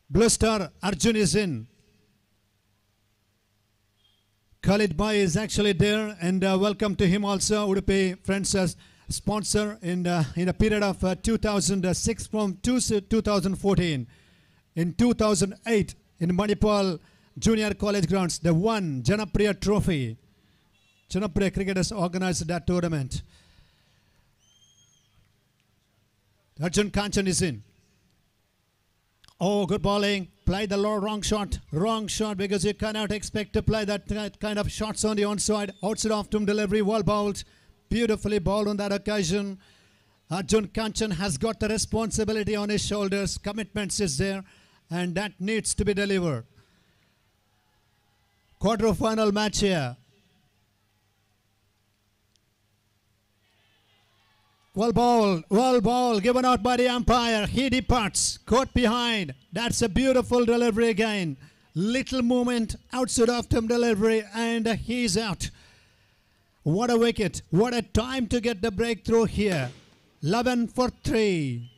Blue Star, Arjun is in. Khalid Bhai is actually there, and welcome to him also. Udupi Friends sponsor in a period of 2006 from 2014. In 2008, in Manipal Junior College grounds, they won Janapriya Trophy. Janapriya Cricketers organized that tournament. Arjun Kanchan is in. Oh, good bowling. Play the wrong shot. Wrong shot, because you cannot expect to play that kind of shots on the onside. Outside off to delivery, well bowled. Beautifully bowled on that occasion. Arjun Kanchan has got the responsibility on his shoulders. Commitments is there, and that needs to be delivered. Quarter-final match here. Well ball, given out by the umpire. He departs, caught behind. That's a beautiful delivery again. Little movement outside of him delivery, and he's out. What a wicket. What a time to get the breakthrough here. 11 for 3.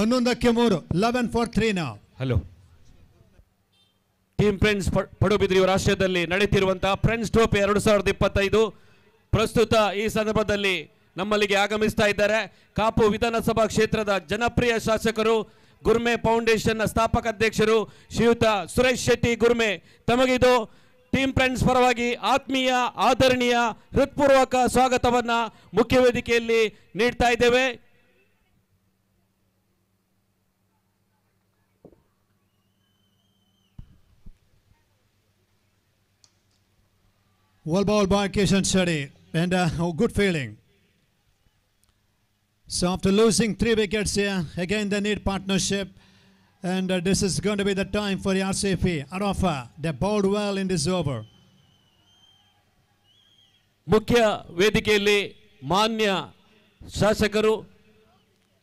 11ಕ್ಕೆ 3. 11 for 3 now. Hello. Team friends Padubidri ಇವರ ಆಶ್ರಯದಲ್ಲಿ ನಡೆಯುತ್ತಿರುವಂತಹ friends trophy 2025 ಪ್ರಸ್ತುತ ಈ ಸಂದರ್ಭದಲ್ಲಿ ನಮ್ಮಲ್ಲಿಗೆ ಆಗಮಿಸ್ತಾ ಇದ್ದಾರೆ. ಕಾಪು ವಿಧಾನಸಭಾ ಕ್ಷೇತ್ರದ ಜನಪ್ರಿಯ ಶಾಸಕರು, ಗುರ್ಮೆ ಫೌಂಡೇಶನ್ ಸ್ಥಾಪಕ ಅಧ್ಯಕ್ಷರು ಶ್ರೀಯುತ ಸುರೇಶ್ ಶೆಟ್ಟಿ ಗುರ್ಮೆ. ತಮಗಿದು ಟೀಮ್ ಫ್ರೆಂಡ್ಸ್ ಪರವಾಗಿ ಆತ್ಮೀಯ ಆದರಣೀಯ ಹೃತ್ಪೂರ್ವಕ ಸ್ವಾಗತವನ್ನ ಮುಖ್ಯ ವೇದಿಕೆಯಲ್ಲಿ ನೀಡ್ತಾ ಇದ್ದೇವೆ. Well ball by Kishan Shetty and good feeling. So after losing 3 wickets here, again they need partnership, and this is going to be the time for the RCP. Arafa, they bowled well in this over. ಮುಖ್ಯ ವೇದಿಕೆಯಲ್ಲಿ ಮಾನ್ಯ ಶಾಸಕರು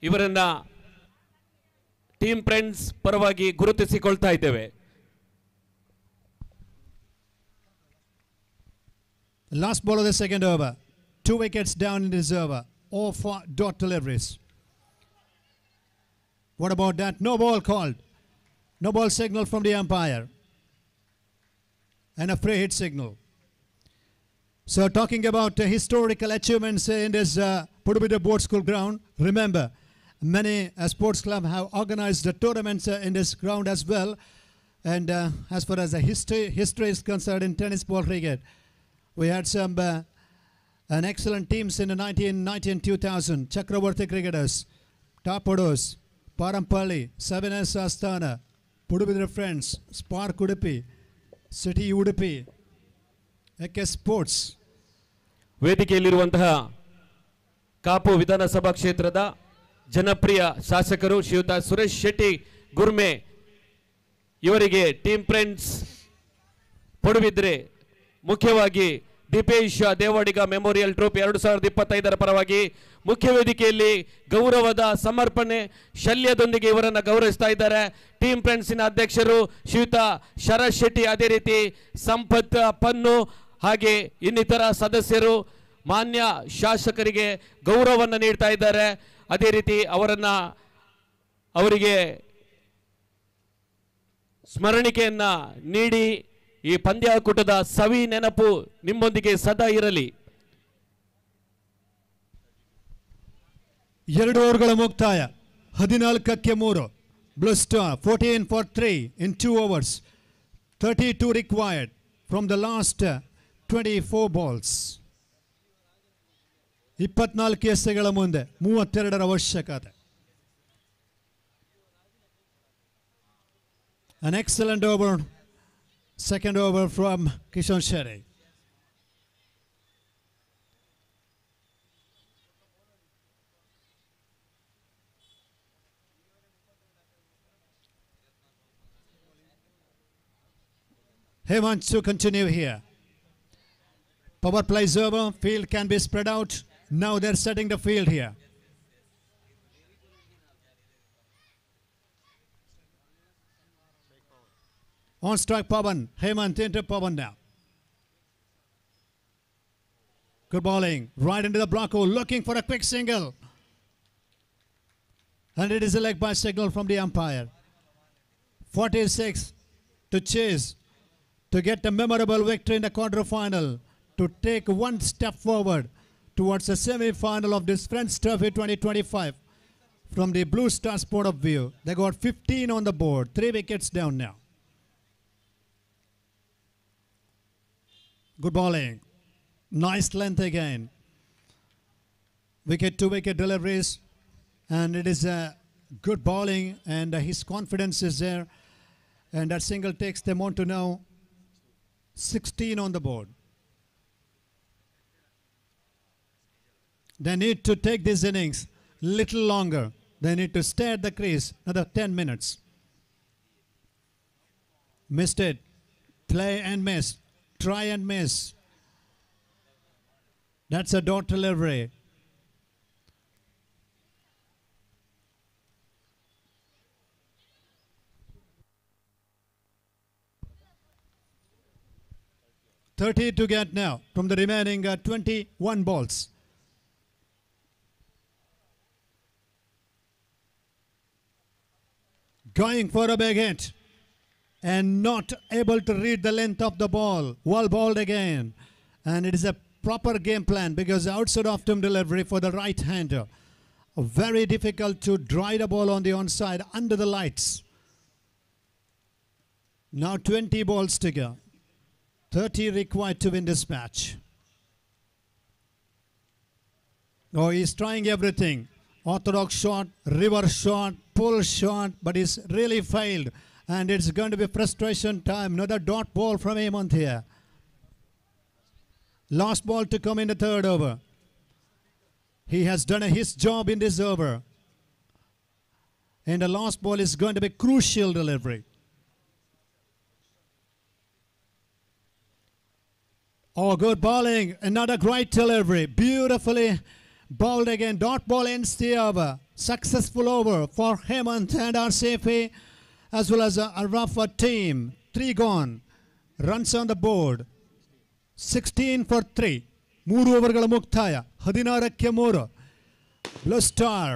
ಇವರನ್ನ team friends ಪರವಾಗಿ ಗುರುತಿಸಿಕೊಳ್ತಾ ಇದ್ದೇವೆ. Last ball of the second over. 2 wickets down in this over. All 4 dot deliveries. What about that? No ball called. No ball signal from the umpire. And a free hit signal. So talking about historical achievements in this Pudubidri Board School ground. Remember, many sports clubs have organized the tournaments in this ground as well. And as far as the history is concerned in tennis ball cricket, we had some an excellent teams in the 1990 and 2000. Chakravarti cricketers, Tapados, Parampalli, 7S Astana, Pudubidri Friends, Spark Udupi, City Udupi, AK Sports. ವೇದಿಕೆಯಲ್ಲಿರುವಂತಹ Kapu ವಿಧಾನಸಭಾ ಕ್ಷೇತ್ರದ ಜನಪ್ರಿಯ ಶಾಸಕರು ಶ್ರೀಯುತ ಸುರೇಶ್ ಶೆಟ್ಟಿ ಗುರ್ಮೆ ಇವರಿಗೆ team friends Padubidri ಮುಖ್ಯವಾಗಿ Deepesh Devadiga memorial trophy 2025 ಪರವಾಗಿ ಮುಖ್ಯ ವೇದಿಕೆಯಲ್ಲಿ ಗೌರವದ ಸಮರ್ಪಣೆ ಶಲ್ಯದೊಂದಿಗೆ ಇವರನ್ನು ಗೌರವಿಸ್ತಾ ಇದ್ದಾರೆ. ಟೀಮ್ ಫ್ರೆಂಡ್ಸಿನ ಅಧ್ಯಕ್ಷರು ಶ್ರೀಯುತ ಶರತ್ ಶೆಟ್ಟಿ, ಅದೇ ರೀತಿ ಸಂಪತ್ ಪನ್ನು ಹಾಗೆ ಇನ್ನಿತರ ಸದಸ್ಯರು ಮಾನ್ಯ ಶಾಸಕರಿಗೆ ಗೌರವವನ್ನು ನೀಡ್ತಾ ಇದ್ದಾರೆ. ಅದೇ ರೀತಿ ಅವರಿಗೆ ಸ್ಮರಣಿಕೆಯನ್ನ ನೀಡಿ ಈ ಪಂದ್ಯಾಕೂಟದ ಸವಿ ನೆನಪು ನಿಮ್ಮೊಂದಿಗೆ ಸದಾ ಇರಲಿ. 2 ಓವರ್ಗಳ ಮುಕ್ತಾಯ. 14ಕ್ಕೆ 3. Blue Star 14 for 3 in 2 overs. 32 required from the last 24 balls. 24 ಎಸೆಗಳ ಮುಂದೆ 32ರ ಅವಶ್ಯಕತೆ. An excellent over. Second over from Kishan Shetty. He wants to continue here. Power play is over. Field can be spread out. Now they're setting the field here. On strike Pavan. Hemant into Pavan now. Good bowling. Right into the block hole. Looking for a quick single. And it is a leg by signal from the umpire. 46 to chase. To get a memorable victory in the quarter-final. To take one step forward towards the semi-final of this Friends Trophy 2025. From the Blue Stars point of view. They got 15 on the board. 3 wickets down now. Good bowling. Nice length again. Wicket to wicket deliveries. And it is a good bowling. And his confidence is there. And that single takes them on to now 16 on the board. They need to take these innings little longer. They need to stay at the crease another 10 minutes. Missed it. Play and miss. Try and miss. That's a dot delivery. $30 to get now from the remaining 21 balls. going for a big hit and not able to read the length of the ball. Well balled again. And it is a proper game plan because outside of term delivery for the right hander. Very difficult to drive the ball on the onside under the lights. Now 20 balls to go. 30 required to win this match. Oh, he's trying everything. Orthodox shot, reverse shot, pull shot, but he's really failed. And it's going to be frustration time. Another dot ball from Hemant here. Last ball to come in the third over. He has done his job in this over. And the last ball is going to be crucial delivery. Oh, good bowling. Another great delivery. Beautifully bowled again. Dot ball ends the over. Successful over for Hemant and RCP as well as a Rafa team. 3 gone. Runs on the board. 16 for 3. 3 ಓವರ್ಗಳ ಮುಕ್ತಾಯ 16ಕ್ಕೆ 3. Blue Star.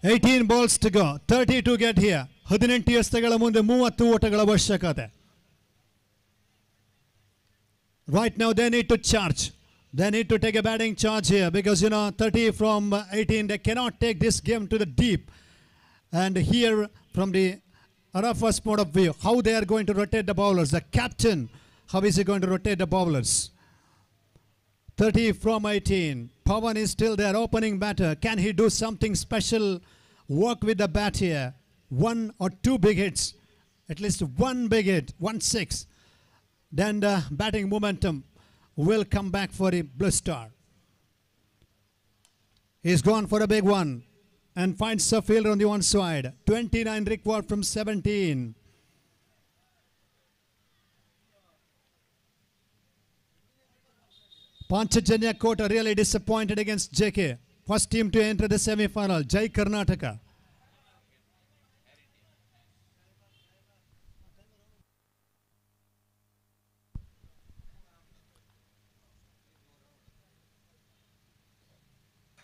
$18 balls to go. 30 to get here. 18 ಎಸೆತಗಳ ಮುಂದೆ 30 ಓಟಗಳ ಅವಶ್ಯಕತೆ. Right now they need to charge. They need to take a batting charge here because 30 from 18 they cannot take this game to the deep. And here from the Arafa's point of view, how they are going to rotate the bowlers. The captain, how is he going to rotate the bowlers? 30 from 18. Pawan is still there, opening batter. Can he do something special? Work with the bat here. 1 or 2 big hits. At least 1 big hit. 1-6. Then the batting momentum will come back for the Blue Star. He's gone for a big one and finds a fielder on the one side. 29 required from 17. Panchajanya Kota really disappointed against JK. First team to enter the semi-final. Jai Karnataka.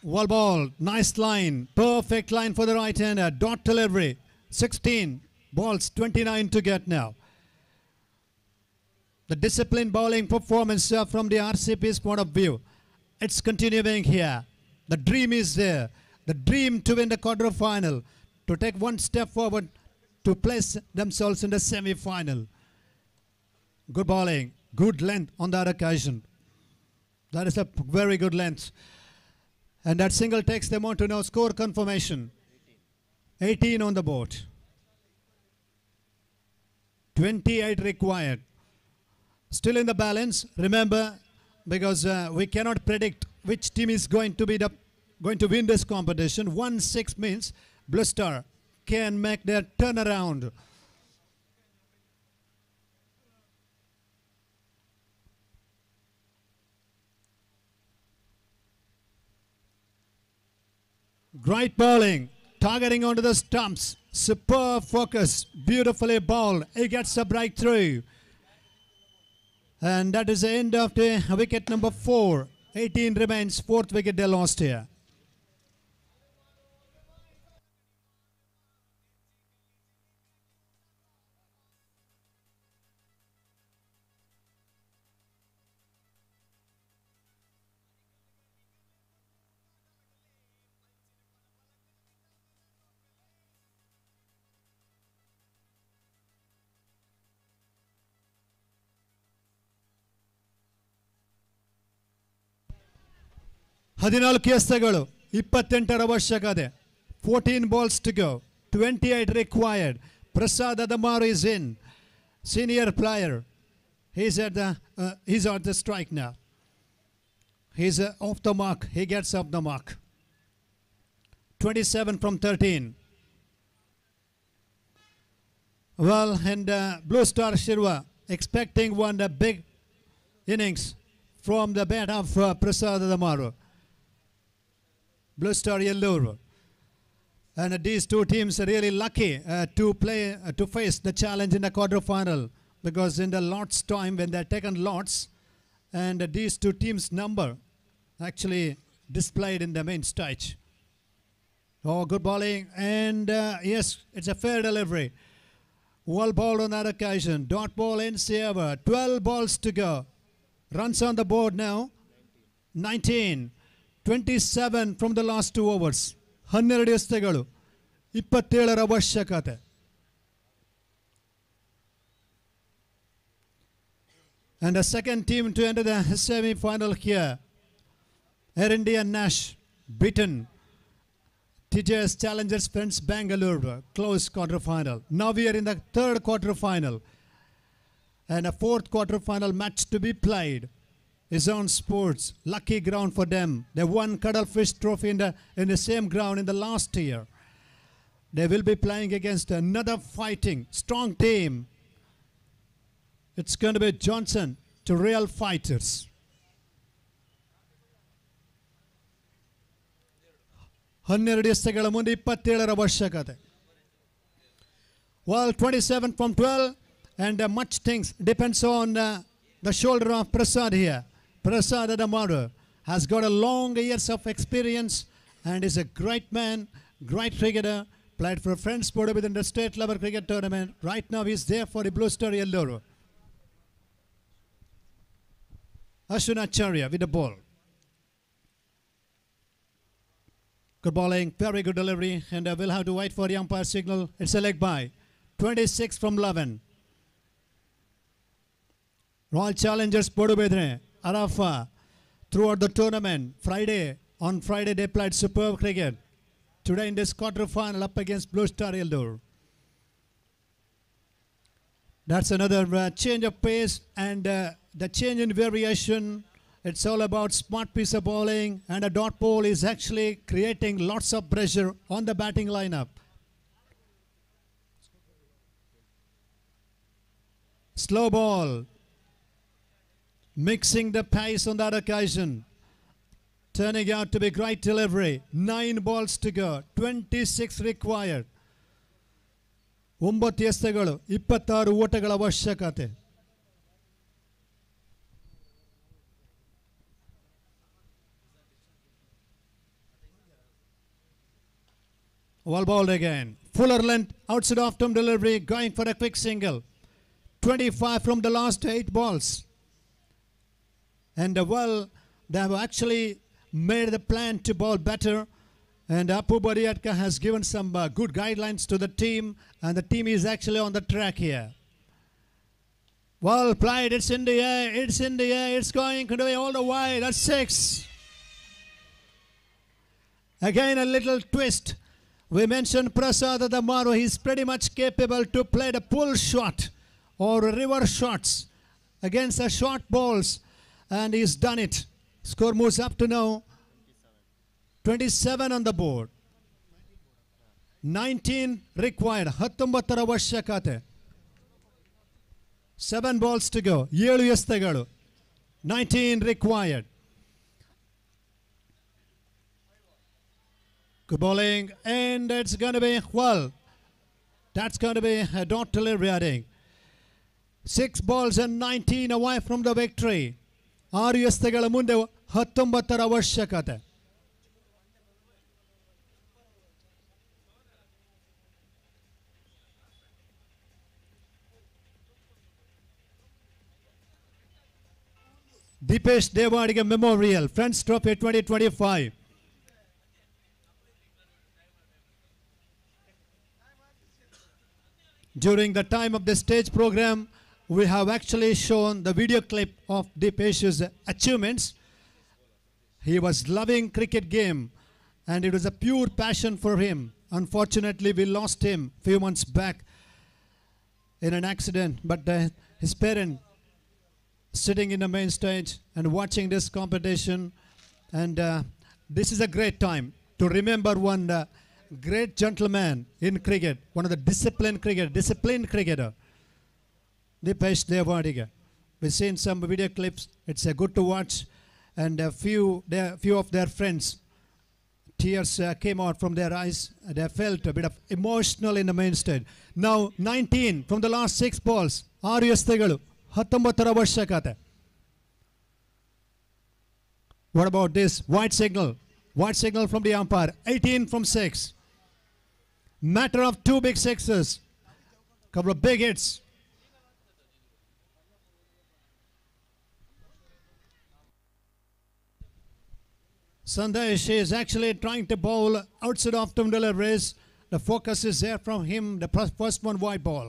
Wall ball. Nice line. Perfect line for the right-hander. Dot delivery. 16 balls. 29 to get now. The disciplined bowling performance from the RCP's point of view. It's continuing here. The dream is there. The dream to win the quarter-final. To take one step forward to place themselves in the semi-final. Good bowling. Good length on that occasion. That is a very good length. And that single takes them on to now score confirmation. 18 on the board. 28 required. Still in the balance, remember, because we cannot predict which team is going to win this competition. 1-6 means Blue Star can make their turnaround. Great bowling, targeting onto the stumps. Superb focus, beautifully bowled. He gets a breakthrough. And that is the end of the wicket number 4. 18 remains, 4th wicket they lost here. ಹದಿನಾಲ್ಕು ಎಸೆತಗಳು 28 ಅವಶ್ಯಕತೆ. 14 balls to go. 28 required. Prasad Adamaru is in. Senior player. He's at the strike now. He's off the mark. He gets off the mark. 27 from 13. Well, and Blue Star Shirva expecting one big innings from the bat of Prasad Adamaru. Blue Star Yellore. And these two teams are really lucky to face the challenge in the quarterfinal, because in the lots time when they're taken lots, and these two teams' number actually displayed in the main stage. Oh, good bowling, and yes, it's a fair delivery. Well bowled on that occasion. Dot ball in Seaver. 12 balls to go. Runs on the board now. 19. 27 from the last 2 overs. 12 ಎಸೆತಗಳು 27 ಅವಶ್ಯಕತೆ. And the second team to enter the semi-final here, Air India Nash beaten TJS Challengers Friends Bangalore, close quarter-final. Now we are in the third quarter-final, and a fourth quarter-final match to be played. Izon Sports, lucky ground for them. They won Cuttlefish Trophy in the same ground in the last year. They will be playing against another fighting, strong team. It's going to be Johnson to Real Fighters. 12 ಎಸೆತಗಳ ಮುಂದೆ 27 ಅವಶ್ಯಕತೆ. Well, 27 from 12, and much things depends on the shoulder of Prasad here. Prasad Adamaru has got a long years of experience and is a great man, great cricketer. Played for Friends Port within the state level cricket tournament. Right now he's there for the Blue Star Yellore. Ashwin Acharya with the ball. Good bowling, very good delivery, and we'll have to wait for the umpire signal. It's a leg by. 26 from 11. Royal Challengers Podubedre, Arafa, throughout the tournament. On Friday they played superb cricket. Today in this quarter-final up against Blue Star Yellore. That's another change of pace, and the change in variation. It's all about smart piece of bowling, and a dot ball is actually creating lots of pressure on the batting lineup. Slow ball, mixing the pace on that occasion. Turning out to be great delivery. 9 balls to go, 26 required. 9 ಎಸೆತಗಳು 26 ಓಟಗಳ ಅವಶ್ಯಕತೆ. Well bowled again. Fuller length, outside off term delivery, going for a quick single. 25 from the last 8 balls. And they have actually made the plan to bowl better. And Apu Badiatka has given some good guidelines to the team. And the team is actually on the track here. Well played. It's in the air. It's in the air. It's going to be all the way. That's 6. Again a little twist. We mentioned Prasad Adamaru. He's pretty much capable to play the pull shot or reverse shots against the short balls, and he's done it. Score moves up to now 27 on the board. 19 required. 19 ಅವಶ್ಯಕತೆ. 7 balls to go. 7 ಎಸೆತಗಳು. 19 required. Good bowling, and it's going to be, well, that's going to be a dot delivery, I think. 6 balls and 19 away from the victory. 6 ಎಸೆತಗಳ ಮುಂದೆ 19 ಅವಶ್ಯಕತೆ. Dipesh Devadiga Memorial, Friends Trophy 2025. During the time of the stage program, we have actually shown the video clip of Dipesh's achievements. He was loving cricket game, and it was a pure passion for him. Unfortunately, we lost him a few months back in an accident, but his parent sitting in the main stage and watching this competition, and this is a great time to remember one great gentleman in cricket, one of the disciplined cricketer, Dipesh Devadiga. We've seen some video clips. It's good to watch, and a few of their friends, tears came out from their eyes. They felt a bit of emotional in the main stage. Now 19 from the last 6 balls. 6 ಎಸೆತಗಳು 19ರ ಅವಶ್ಯಕತೆ. What about this? White signal. White signal from the umpire. 18 from 6. Matter of 2 big sixes. Couple of big hits. Sandesh is actually trying to bowl outside of tom deliveries. The focus is there from him. The first one wide ball.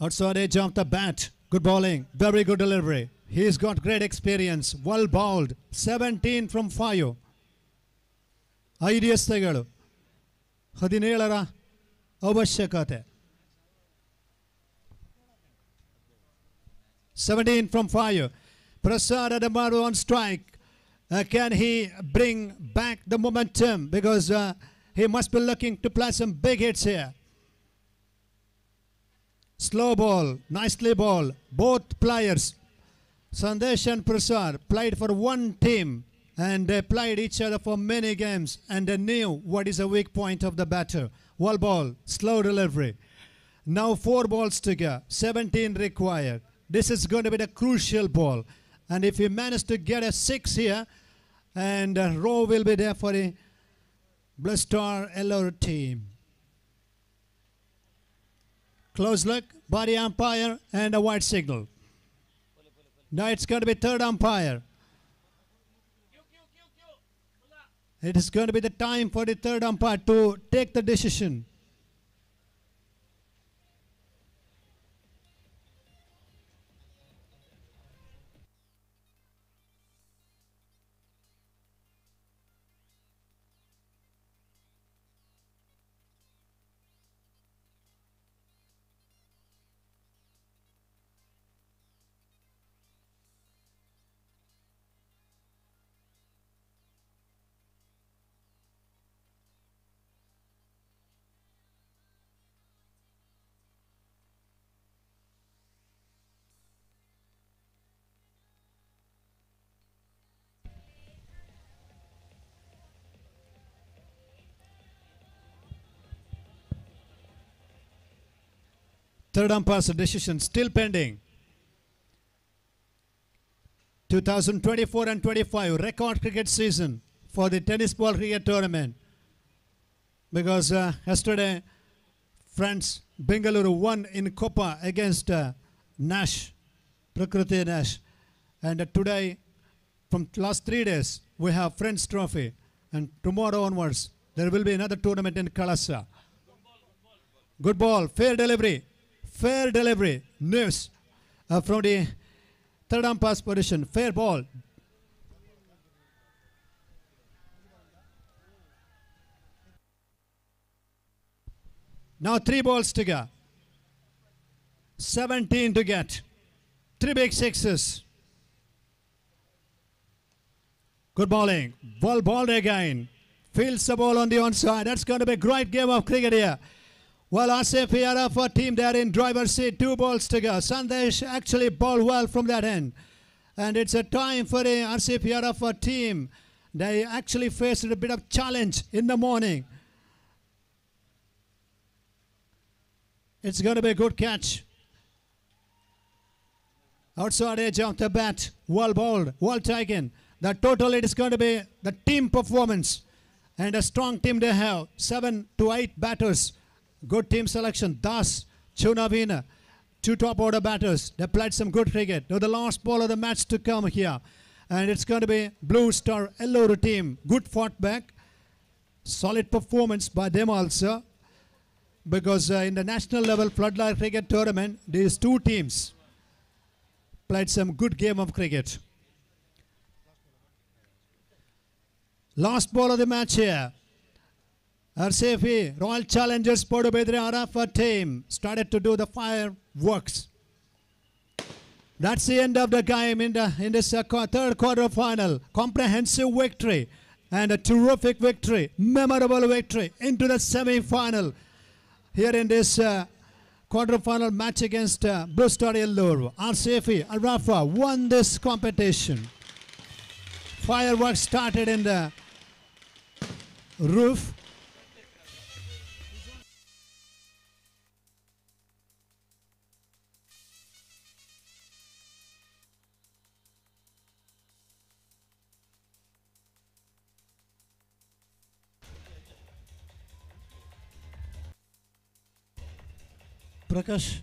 Outside edge of the bat. Good bowling. Very good delivery. He's got great experience. Well bowled. 17 from 5. 5 ಎಸೆತಗಳು 17ರ ಅವಶ್ಯಕತೆ. 17 from 5. Prasad Adamaru on strike. Can he bring back the momentum? Because he must be looking to play some big hits here. Slow ball. Nicely ball. Both players, Sandesh and Prasad, played for one team. And they played each other for many games. And they knew what is the weak point of the batter. Well ball. Slow delivery. Now 4 balls to go. 17 required. This is going to be the crucial ball. And if he manages to get a 6 here, and Rowe will be there for the Bluestar Ellore team. Close look by the umpire and a white signal. Now it's going to be third umpire. It is going to be the time for the third umpire to take the decision. Third umpire's decision still pending. 2024 and 25 record cricket season for the tennis ball cricket tournament. Because yesterday, friends, Bengaluru won in Copa against Nash, Prakriti Nash. And today, from last 3 days, we have Friends Trophy. And tomorrow onwards, there will be another tournament in Kalasa. Good ball, fair delivery. Fair delivery. News from the third umpire's position. Fair ball. Now 3 balls to go. 17 to get. 3 big sixes. Good bowling. Well balled again. Fields the ball on the onside. That's going to be a great game of cricket here. Well, RCB for team there in driver's seat. 2 balls to go. Sandesh actually bowled well from that end. And it's a time for the RCB for team. They actually faced a bit of challenge in the morning. It's going to be a good catch. Outside edge of the bat. Well bowled. Well taken. The total it is going to be the team performance. And a strong team they have. 7 to 8 batters. Good team selection. Das, Chunavina, 2 top order batters. They played some good cricket. Now the last ball of the match to come here. And it's going to be Bluestar Ellore team. Good fought back. Solid performance by them also. Because in the national level floodlight cricket tournament, these 2 teams played some good game of cricket. Last ball of the match here. RCFE, Royal Challengers Podubedre Arafa team started to do the fireworks. That's the end of the game in this third quarter final. Comprehensive victory and a terrific victory, memorable victory into the semi-final here in this quarter-final match against Blue Star Yellore. RCFE Arafa won this competition. Fireworks started in the roof. Prakash.